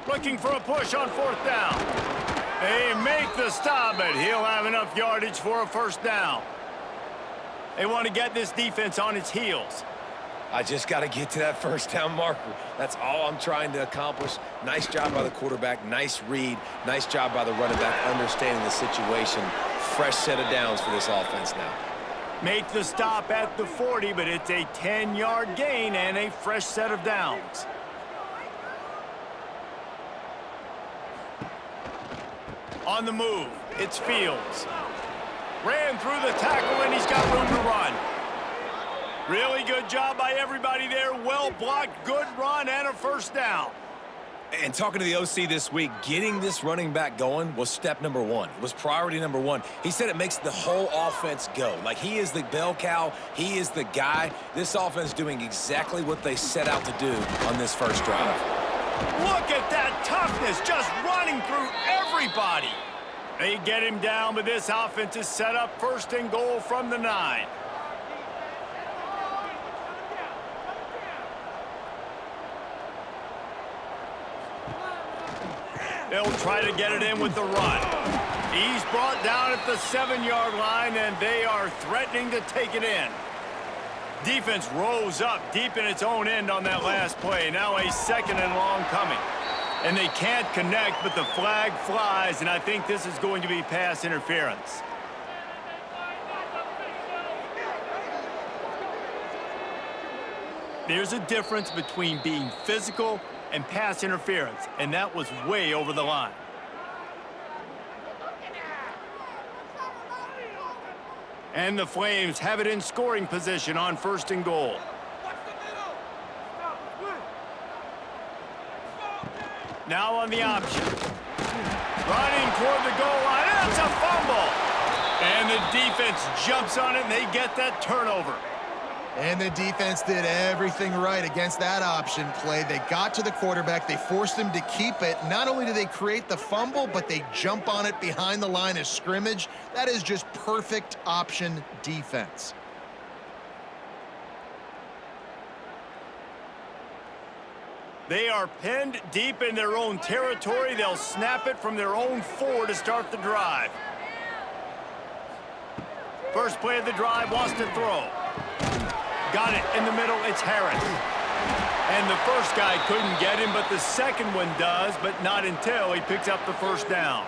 Looking for a push on 4th down. They make the stop, but he'll have enough yardage for a 1st down. They want to get this defense on its heels. I just got to get to that 1st down marker. That's all I'm trying to accomplish. Nice job by the quarterback, nice read, nice job by the running back understanding the situation. Fresh set of downs for this offense now. Make the stop at the 40, but it's a 10-yard gain and a fresh set of downs. On the move, it's Fields. Ran through the tackle, and he's got room to run. Really good job by everybody there. Well blocked, good run, and a 1st down. And talking to the OC this week, getting this running back going was step number one. It was priority number one. He said it makes the whole offense go. Like, he is the bell cow. He is the guy. This offense doing exactly what they set out to do on this 1st drive. Look at that toughness, just running through everybody. They get him down, but this offense is set up 1st and goal from the 9. They'll try to get it in with the run. He's brought down at the 7-yard line, and they are threatening to take it in. Defense rose up deep in its own end on that last play. Now a 2nd and long coming. And they can't connect, but the flag flies, and I think this is going to be pass interference. There's a difference between being physical and pass interference, and that was way over the line. And the Flames have it in scoring position on 1st and goal. Now on the option. Running toward the goal line. It's a fumble. And the defense jumps on it, and they get that turnover. And the defense did everything right against that option play. They got to the quarterback. They forced him to keep it. Not only did they create the fumble, but they jump on it behind the line of scrimmage. That is just perfect option defense. They are pinned deep in their own territory. They'll snap it from their own 4 to start the drive. First play of the drive, wants to throw. Got it in the middle, it's Harris. And the first guy couldn't get him, but the second one does, but not until he picks up the first down.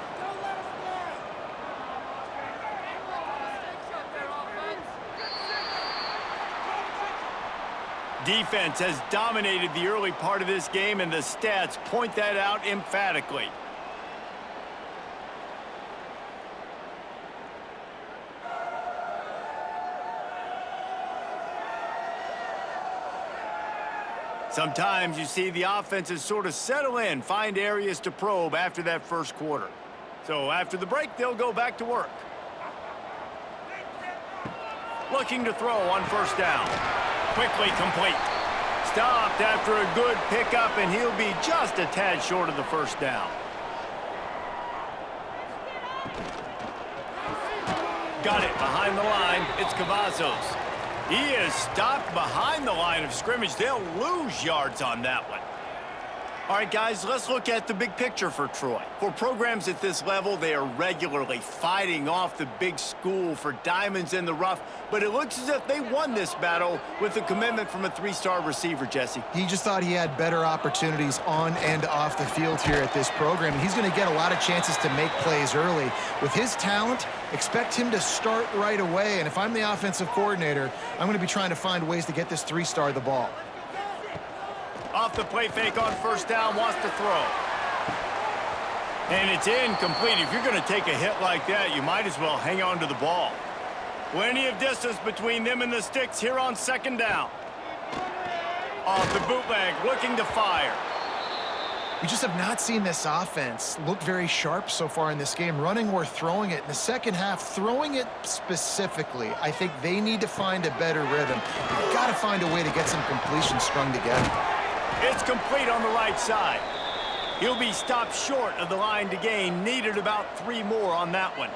Defense has dominated the early part of this game, and the stats point that out emphatically. Sometimes you see the offenses sort of settle in, find areas to probe after that first quarter. So after the break, they'll go back to work. Looking to throw on 1st down. Quickly complete. Stopped after a good pickup, and he'll be just a tad short of the 1st down. Got it behind the line. It's Cavazos. He is stopped behind the line of scrimmage. They'll lose yards on that one. All right, guys, let's look at the big picture for Troy. For programs at this level, they are regularly fighting off the big school for diamonds in the rough, but it looks as if they won this battle with a commitment from a 3-star receiver, Jesse. He just thought he had better opportunities on and off the field here at this program. And he's going to get a lot of chances to make plays early. With his talent, expect him to start right away. And if I'm the offensive coordinator, I'm going to be trying to find ways to get this 3-star the ball. Off the play fake on 1st down, wants to throw. And it's incomplete. If you're going to take a hit like that, you might as well hang on to the ball. Plenty of distance between them and the sticks here on 2nd down. Off the bootleg, looking to fire. We just have not seen this offense look very sharp so far in this game, running or throwing it. In the second half, throwing it specifically, I think they need to find a better rhythm. You've got to find a way to get some completion strung together. It's complete on the right side. He'll be stopped short of the line to gain. Needed about 3 more on that one.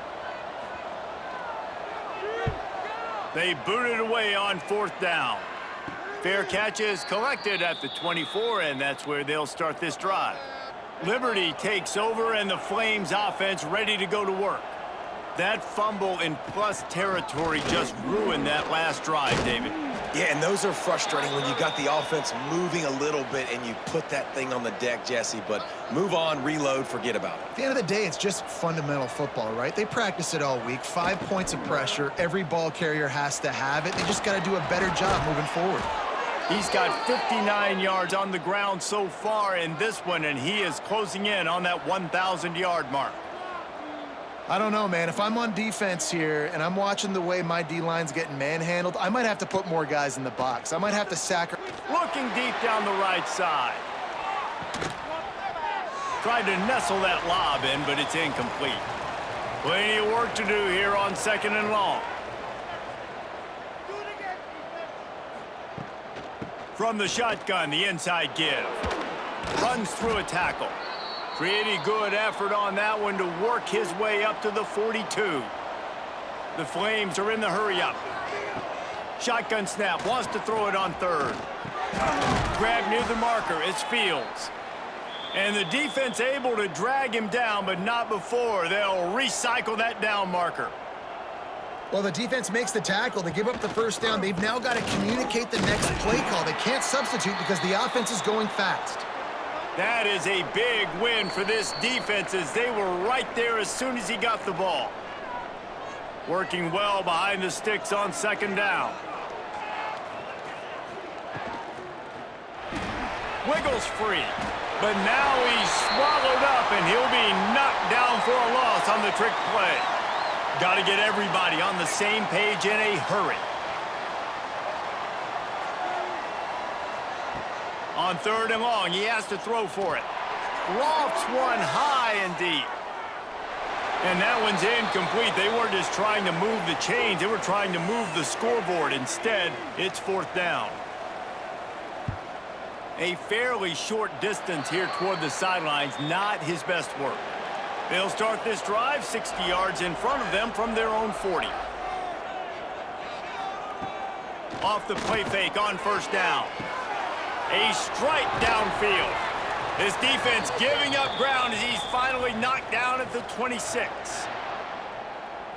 They booted away on 4th down. Fair catch is collected at the 24, and that's where they'll start this drive. Liberty takes over, and the Flames offense ready to go to work. That fumble in plus territory just ruined that last drive, David. Yeah, and those are frustrating when you got the offense moving a little bit and you put that thing on the deck, Jesse. But move on, reload, forget about it. At the end of the day, it's just fundamental football, right? They practice it all week. 5 points of pressure. Every ball carrier has to have it. They just got to do a better job moving forward. He's got 59 yards on the ground so far in this one, and he is closing in on that 1,000-yard mark. I don't know, man. If I'm on defense here and I'm watching the way my D-line's getting manhandled, I might have to put more guys in the box. I might have to sacrifice. Looking deep down the right side. Tried to nestle that lob in, but it's incomplete. Plenty of work to do here on 2nd and long. From the shotgun, the inside give. Runs through a tackle. Pretty good effort on that one to work his way up to the 42. The Flames are in the hurry-up. Shotgun snap, wants to throw it on 3rd. Grab near the marker, it's Fields. And the defense able to drag him down, but not before. They'll recycle that down marker. Well, the defense makes the tackle. They give up the first down. They've now got to communicate the next play call. They can't substitute because the offense is going fast. That is a big win for this defense as they were right there as soon as he got the ball. Working well behind the sticks on second down. Wiggles free. But now he's swallowed up, and he'll be knocked down for a loss on the trick play. Got to get everybody on the same page in a hurry. On third and long, he has to throw for it. Lofts one high and deep. And that one's incomplete. They weren't just trying to move the chains. They were trying to move the scoreboard. Instead, it's fourth down. A fairly short distance here toward the sidelines, not his best work. They'll start this drive 60 yards in front of them from their own 40. Off the play fake on first down. A strike downfield. This defense giving up ground as he's finally knocked down at the 26.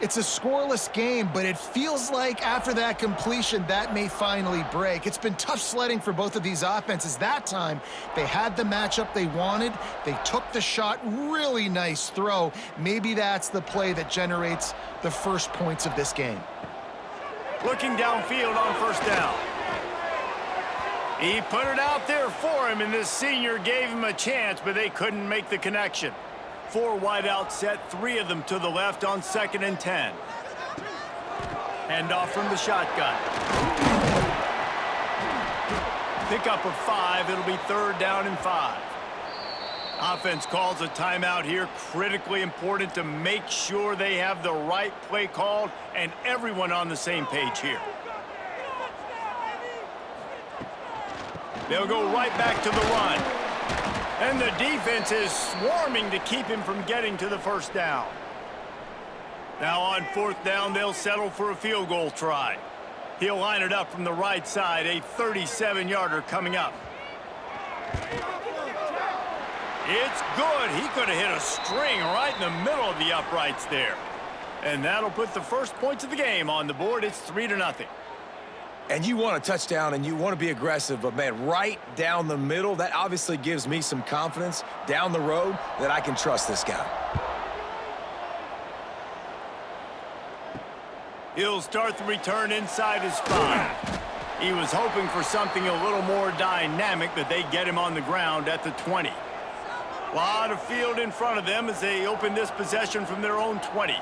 It's a scoreless game, but it feels like after that completion, that may finally break. It's been tough sledding for both of these offenses. That time, they had the matchup they wanted. They took the shot. Really nice throw. Maybe that's the play that generates the first points of this game. Looking downfield on first down. He put it out there for him, and this senior gave him a chance, but they couldn't make the connection. 4 wideouts set, 3 of them to the left on 2nd and 10. Handoff from the shotgun. Pickup of 5. It'll be 3rd down and 5. Offense calls a timeout here. Critically important to make sure they have the right play called and everyone on the same page here. They'll go right back to the run. And the defense is swarming to keep him from getting to the first down. Now on 4th down, they'll settle for a field goal try. He'll line it up from the right side, a 37-yarder coming up. It's good. He could have hit a string right in the middle of the uprights there. And that'll put the first points of the game on the board. It's 3-0. And you want a touchdown and you want to be aggressive, but man, right down the middle, that obviously gives me some confidence down the road that I can trust this guy. He'll start the return inside his 5. He was hoping for something a little more dynamic, but they get him on the ground at the 20. A lot of field in front of them as they open this possession from their own 20.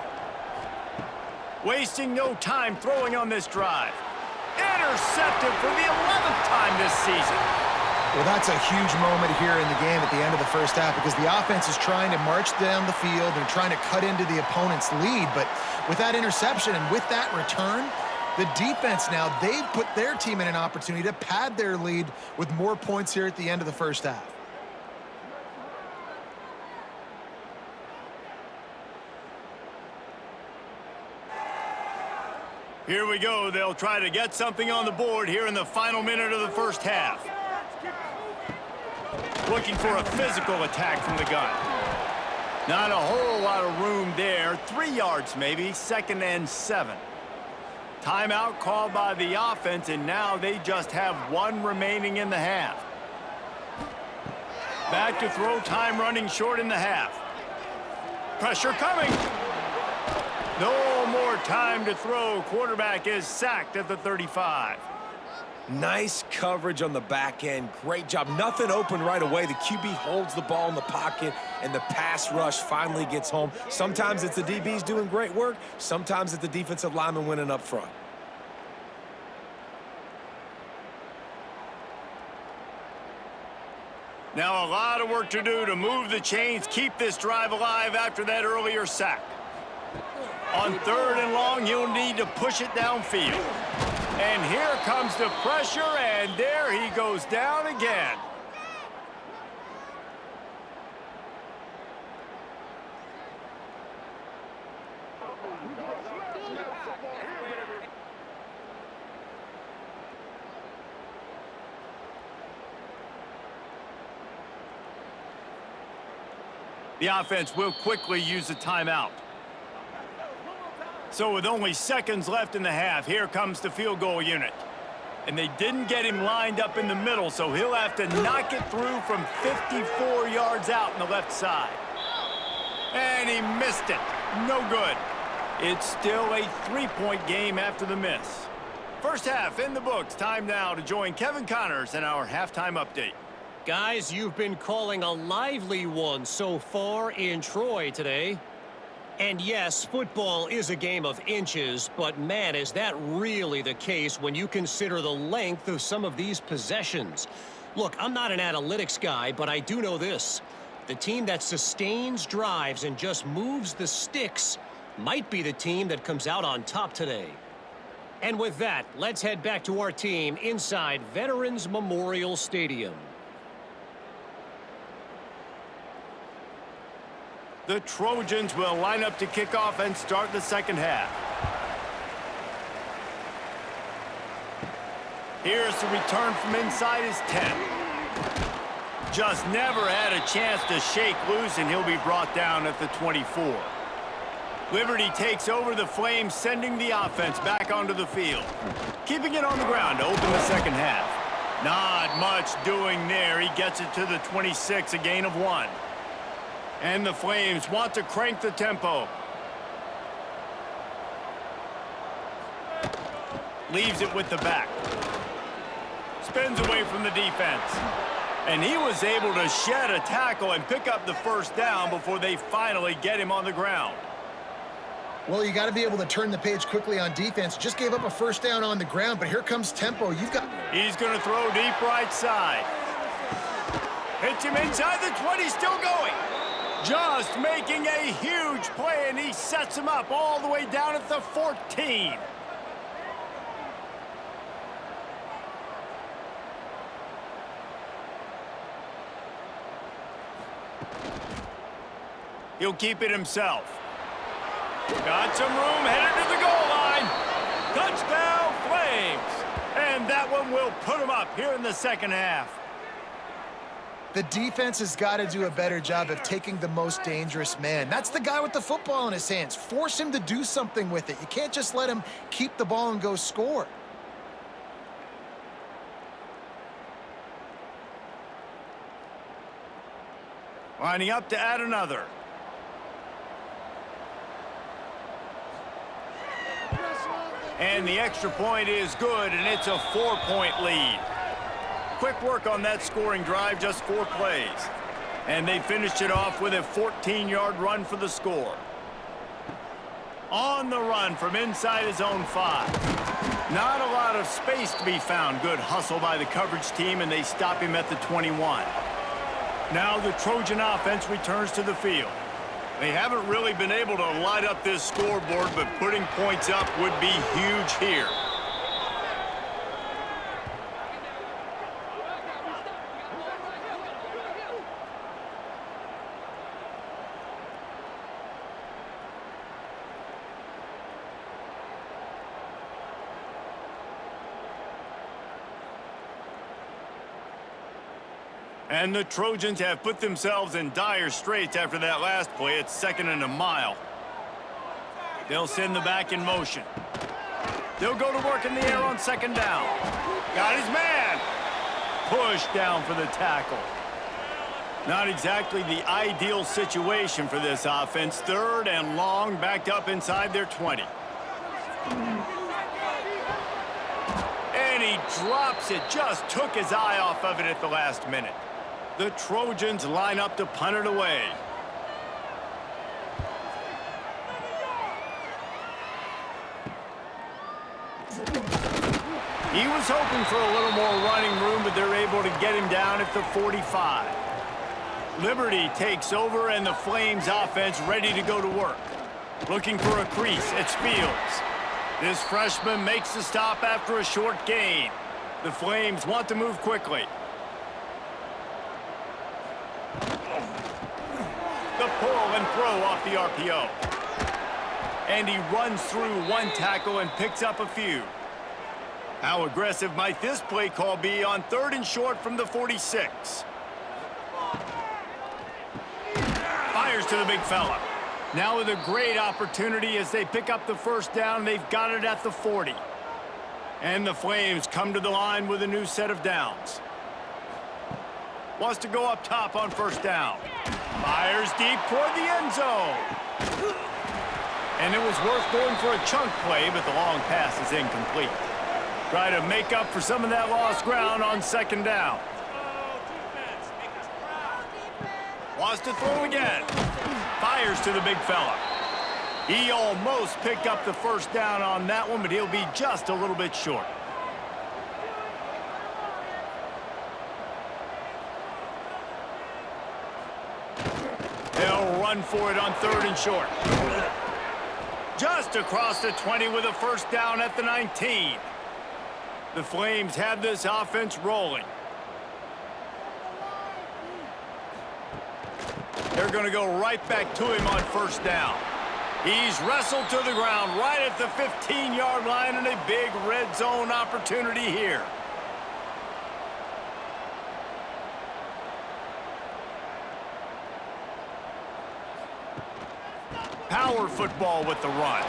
Wasting no time throwing on this drive. Intercepted for the 11th time this season. Well, that's a huge moment here in the game at the end of the first half because the offense is trying to march down the field and trying to cut into the opponent's lead. But with that interception and with that return, the defense now, they've put their team in an opportunity to pad their lead with more points here at the end of the first half. Here we go. They'll try to get something on the board here in the final minute of the first half. Looking for a physical attack from the gun. Not a whole lot of room there. 3 yards maybe. 2nd and 7. Timeout called by the offense, and now they just have 1 remaining in the half. Back to throw, time running short in the half. Pressure coming. No more time to throw. Quarterback is sacked at the 35. Nice coverage on the back end. Great job. Nothing open right away. The QB holds the ball in the pocket, and the pass rush finally gets home. Sometimes it's the DBs doing great work. Sometimes it's the defensive lineman winning up front. Now a lot of work to do to move the chains, keep this drive alive after that earlier sack. On 3rd and long, he'll need to push it downfield. And here comes the pressure, and there he goes down again. The offense will quickly use a timeout. So with only seconds left in the half, here comes the field goal unit. And they didn't get him lined up in the middle, so he'll have to knock it through from 54 yards out on the left side. And he missed it. No good. It's still a 3-point game after the miss. First half in the books. Time now to join Kevin Connors in our halftime update. Guys, you've been calling a lively one so far in Troy today. And yes, football is a game of inches, but man, is that really the case when you consider the length of some of these possessions. Look, I'm not an analytics guy, but I do know this. The team that sustains drives and just moves the sticks might be the team that comes out on top today. And with that, let's head back to our team inside Veterans Memorial Stadium. The Trojans will line up to kick off and start the second half. Here's the return from inside his 10. Just never had a chance to shake loose, and he'll be brought down at the 24. Liberty takes over the Flames, sending the offense back onto the field. Keeping it on the ground to open the second half. Not much doing there. He gets it to the 26, a gain of 1. And the Flames want to crank the tempo. Leaves it with the back. Spins away from the defense. And he was able to shed a tackle and pick up the first down before they finally get him on the ground. Well, you got to be able to turn the page quickly on defense. Just gave up a first down on the ground, but here comes tempo. He's going to throw deep right side. Hits him inside the 20, still going. Just making a huge play, and he sets him up all the way down at the 14. He'll keep it himself. Got some room, headed to the goal line. Touchdown, Flames. And that one will put him up here in the second half. The defense has got to do a better job of taking the most dangerous man. That's the guy with the football in his hands. Force him to do something with it. You can't just let him keep the ball and go score. Lining up to add another. And the extra point is good, and it's a 4-point lead. Quick work on that scoring drive, just 4 plays. And they finished it off with a 14-yard run for the score. On the run from inside his own 5. Not a lot of space to be found. Good hustle by the coverage team, and they stop him at the 21. Now the Trojan offense returns to the field. They haven't really been able to light up this scoreboard, but putting points up would be huge here. And the Trojans have put themselves in dire straits after that last play. It's 2nd and a mile. They'll send the back in motion. They'll go to work in the air on 2nd down. Got his man. Push down for the tackle. Not exactly the ideal situation for this offense. 3rd and long, backed up inside their 20. And he drops it. Just took his eye off of it at the last minute. The Trojans line up to punt it away. He was hoping for a little more running room, but they're able to get him down at the 45. Liberty takes over, and the Flames offense ready to go to work. Looking for a crease, it's Fields. This freshman makes the stop after a short gain. The Flames want to move quickly. The pull and throw off the RPO. And he runs through 1 tackle and picks up a few. How aggressive might this play call be on 3rd and short from the 46? Fires to the big fella. Now with a great opportunity as they pick up the first down. They've got it at the 40. And the Flames come to the line with a new set of downs. Wants to go up top on first down. Fires deep toward the end zone. And it was worth going for a chunk play, but the long pass is incomplete. Try to make up for some of that lost ground on second down. Wants to throw again. Fires to the big fella. He almost picked up the first down on that one, but he'll be just a little bit short. They'll run for it on third and short. Just across the 20 with a first down at the 19. The Flames have this offense rolling. They're going to go right back to him on first down. He's wrestled to the ground right at the 15-yard line, and a big red zone opportunity here. Power football with the run.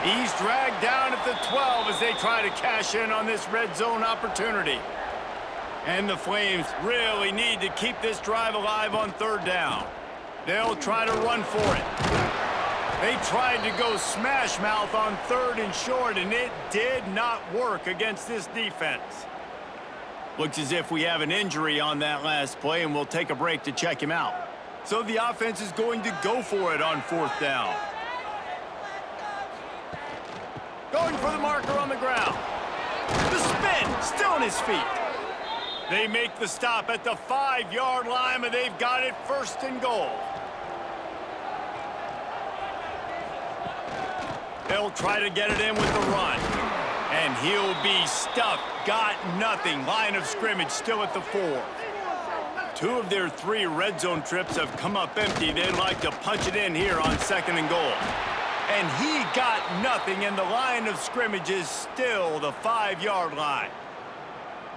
He's dragged down at the 12 as they try to cash in on this red zone opportunity. And the Flames really need to keep this drive alive on third down. They'll try to run for it. They tried to go smash mouth on third and short, and it did not work against this defense. Looks as if we have an injury on that last play, and we'll take a break to check him out. So the offense is going to go for it on fourth down. Going for the marker on the ground. The spin, still on his feet. They make the stop at the 5-yard line, and they've got it first and goal. They'll try to get it in with the run. And he'll be stuffed. Got nothing. Line of scrimmage still at the 4. 2 of their 3 red zone trips have come up empty. They'd like to punch it in here on second and goal. And he got nothing, and the line of scrimmage is still the 5-yard line.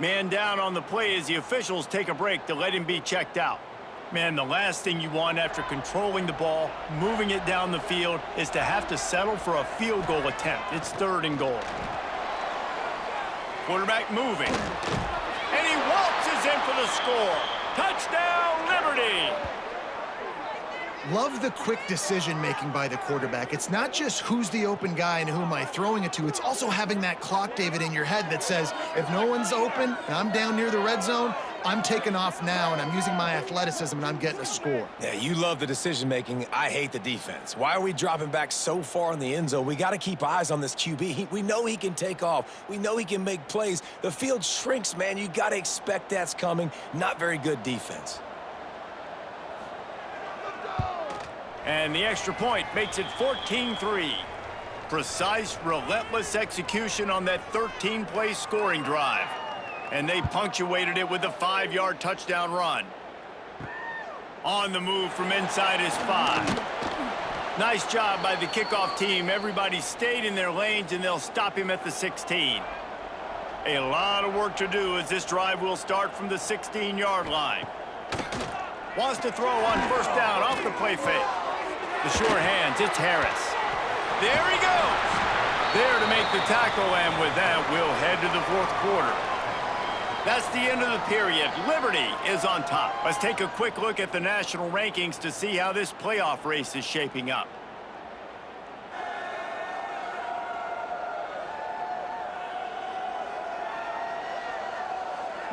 Man down on the play as the officials take a break to let him be checked out. Man, the last thing you want after controlling the ball, moving it down the field, is to have to settle for a field goal attempt. It's third and goal. Quarterback moving. And he waltzes in for the score. Touchdown, Liberty! Love the quick decision-making by the quarterback. It's not just who's the open guy and who am I throwing it to. It's also having that clock, David, in your head that says, if no one's open and I'm down near the red zone, I'm taking off now, and I'm using my athleticism, and I'm getting a score. Yeah, you love the decision-making. I hate the defense. Why are we dropping back so far in the end zone? We got to keep eyes on this QB. We know he can take off. We know he can make plays. The field shrinks, man. You got to expect that's coming. Not very good defense. And the extra point makes it 14-3. Precise, relentless execution on that 13-play scoring drive. And they punctuated it with a 5-yard touchdown run. On the move from inside his 5. Nice job by the kickoff team. Everybody stayed in their lanes, and they'll stop him at the 16. A lot of work to do as this drive will start from the 16-yard line. Wants to throw on first down off the play fake. The sure hands, it's Harris. There he goes. There to make the tackle, and with that, we'll head to the fourth quarter. That's the end of the period. Liberty is on top. Let's take a quick look at the national rankings to see how this playoff race is shaping up.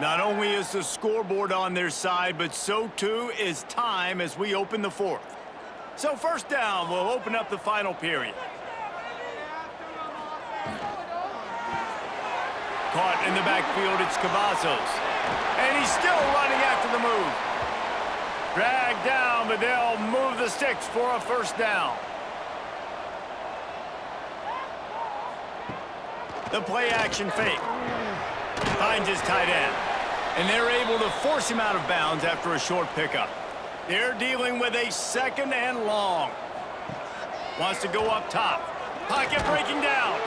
Not only is the scoreboard on their side, but so too is time as we open the fourth. So first down, we'll open up the final period. Caught in the backfield, it's Cavazos. And he's still running after the move. Dragged down, but they'll move the sticks for a first down. The play action fake. Finds his tight end. And they're able to force him out of bounds after a short pickup. They're dealing with a second and long. Wants to go up top. Pocket breaking down.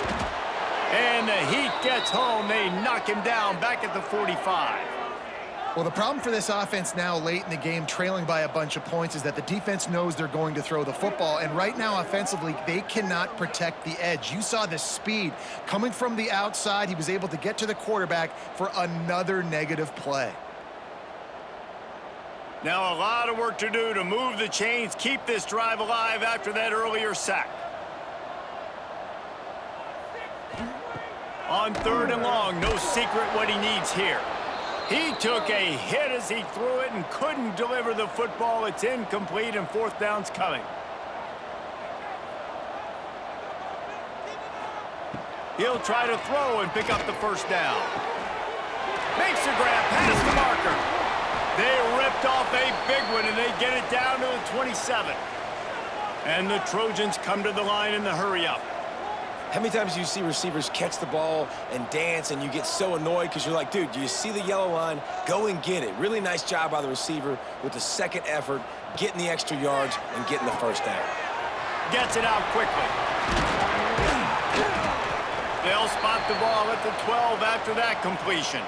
And the heat gets home. They knock him down back at the 45. Well, the problem for this offense now late in the game, trailing by a bunch of points, is that the defense knows they're going to throw the football. And right now, offensively, they cannot protect the edge. You saw the speed coming from the outside. He was able to get to the quarterback for another negative play. Now a lot of work to do to move the chains, keep this drive alive after that earlier sack. On 3rd and long, no secret what he needs here. He took a hit as he threw it and couldn't deliver the football. It's incomplete and 4th down's coming. He'll try to throw and pick up the 1st down. Makes a grab past the marker. They ripped off a big one and they get it down to the 27. And the Trojans come to the line in the hurry-up. How many times do you see receivers catch the ball and dance and you get so annoyed because you're like, dude, do you see the yellow line? Go and get it. Really nice job by the receiver with the 2nd effort, getting the extra yards and getting the 1st down. Gets it out quickly. They'll spot the ball at the 12 after that completion.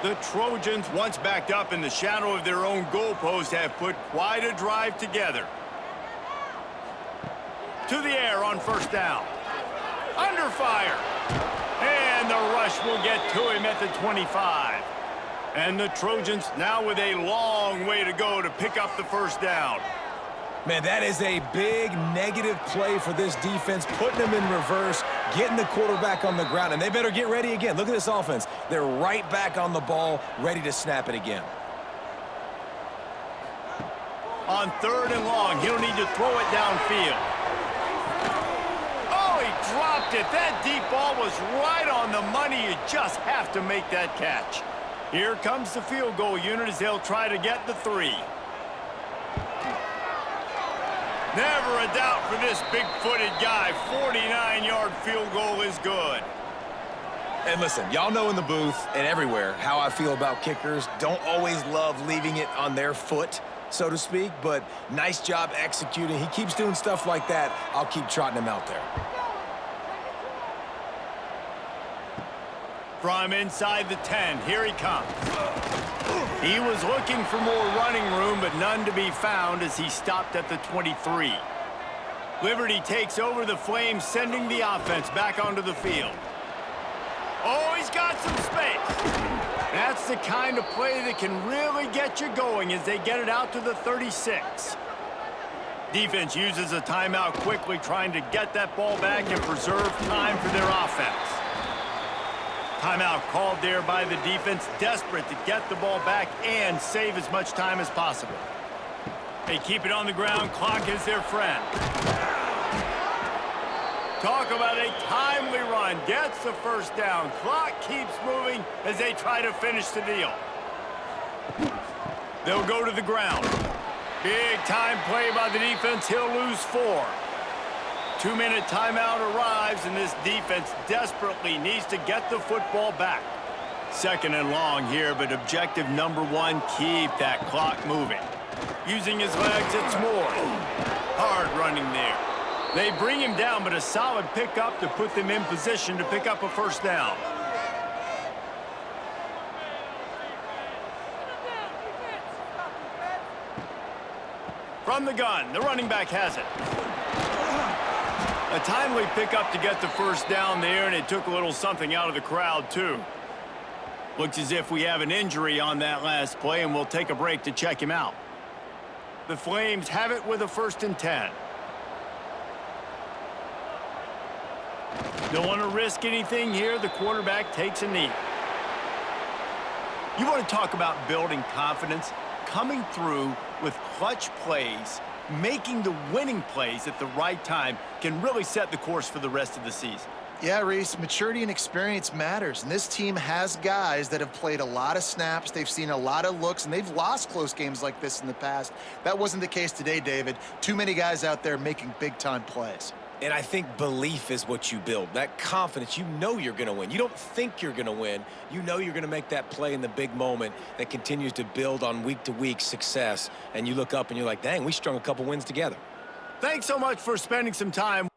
The Trojans, once backed up in the shadow of their own goalpost, have put quite a drive together. To the air on 1st down. Under fire. And the rush will get to him at the 25. And the Trojans now with a long way to go to pick up the 1st down. Man, that is a big negative play for this defense, putting them in reverse, getting the quarterback on the ground, and they better get ready again. Look at this offense. They're right back on the ball, ready to snap it again. On 3rd and long, he'll need to throw it downfield. Oh, he dropped it. That deep ball was right on the money. You just have to make that catch. Here comes the field goal unit as they'll try to get the 3. Never a doubt for this big-footed guy. 49-yard field goal is good. And listen, y'all know in the booth and everywhere how I feel about kickers. Don't always love leaving it on their foot, so to speak, but nice job executing. He keeps doing stuff like that. I'll keep trotting him out there. From inside the 10, here he comes. He was looking for more running room, but none to be found as he stopped at the 23. Liberty takes over the Flames, sending the offense back onto the field. Oh, he's got some space. That's the kind of play that can really get you going as they get it out to the 36. Defense uses a timeout quickly, trying to get that ball back and preserve time for their offense. Timeout called there by the defense, desperate to get the ball back and save as much time as possible. They keep it on the ground. Clock is their friend. Talk about a timely run. Gets the 1st down. Clock keeps moving as they try to finish the deal. They'll go to the ground. Big time play by the defense. He'll lose 4. 2-minute timeout arrives, and this defense desperately needs to get the football back. 2nd and long here, but objective number 1, keep that clock moving. Using his legs, it's Moore. Hard running there. They bring him down, but a solid pickup to put them in position to pick up a 1st down. From the gun, the running back has it. A timely pickup to get the 1st down there, and it took a little something out of the crowd, too. Looks as if we have an injury on that last play, and we'll take a break to check him out. The Flames have it with a 1st and 10. Don't want to risk anything here. The quarterback takes a knee. You want to talk about building confidence? Coming through with clutch plays, making the winning plays at the right time can really set the course for the rest of the season. Yeah, Reese, maturity and experience matters, and this team has guys that have played a lot of snaps, they've seen a lot of looks, and they've lost close games like this in the past. That wasn't the case today, David. Too many guys out there making big-time plays. And I think belief is what you build. That confidence, you know you're going to win. You don't think you're going to win. You know you're going to make that play in the big moment that continues to build on week-to-week success. And you look up and you're like, dang, we strung a couple wins together. Thanks so much for spending some time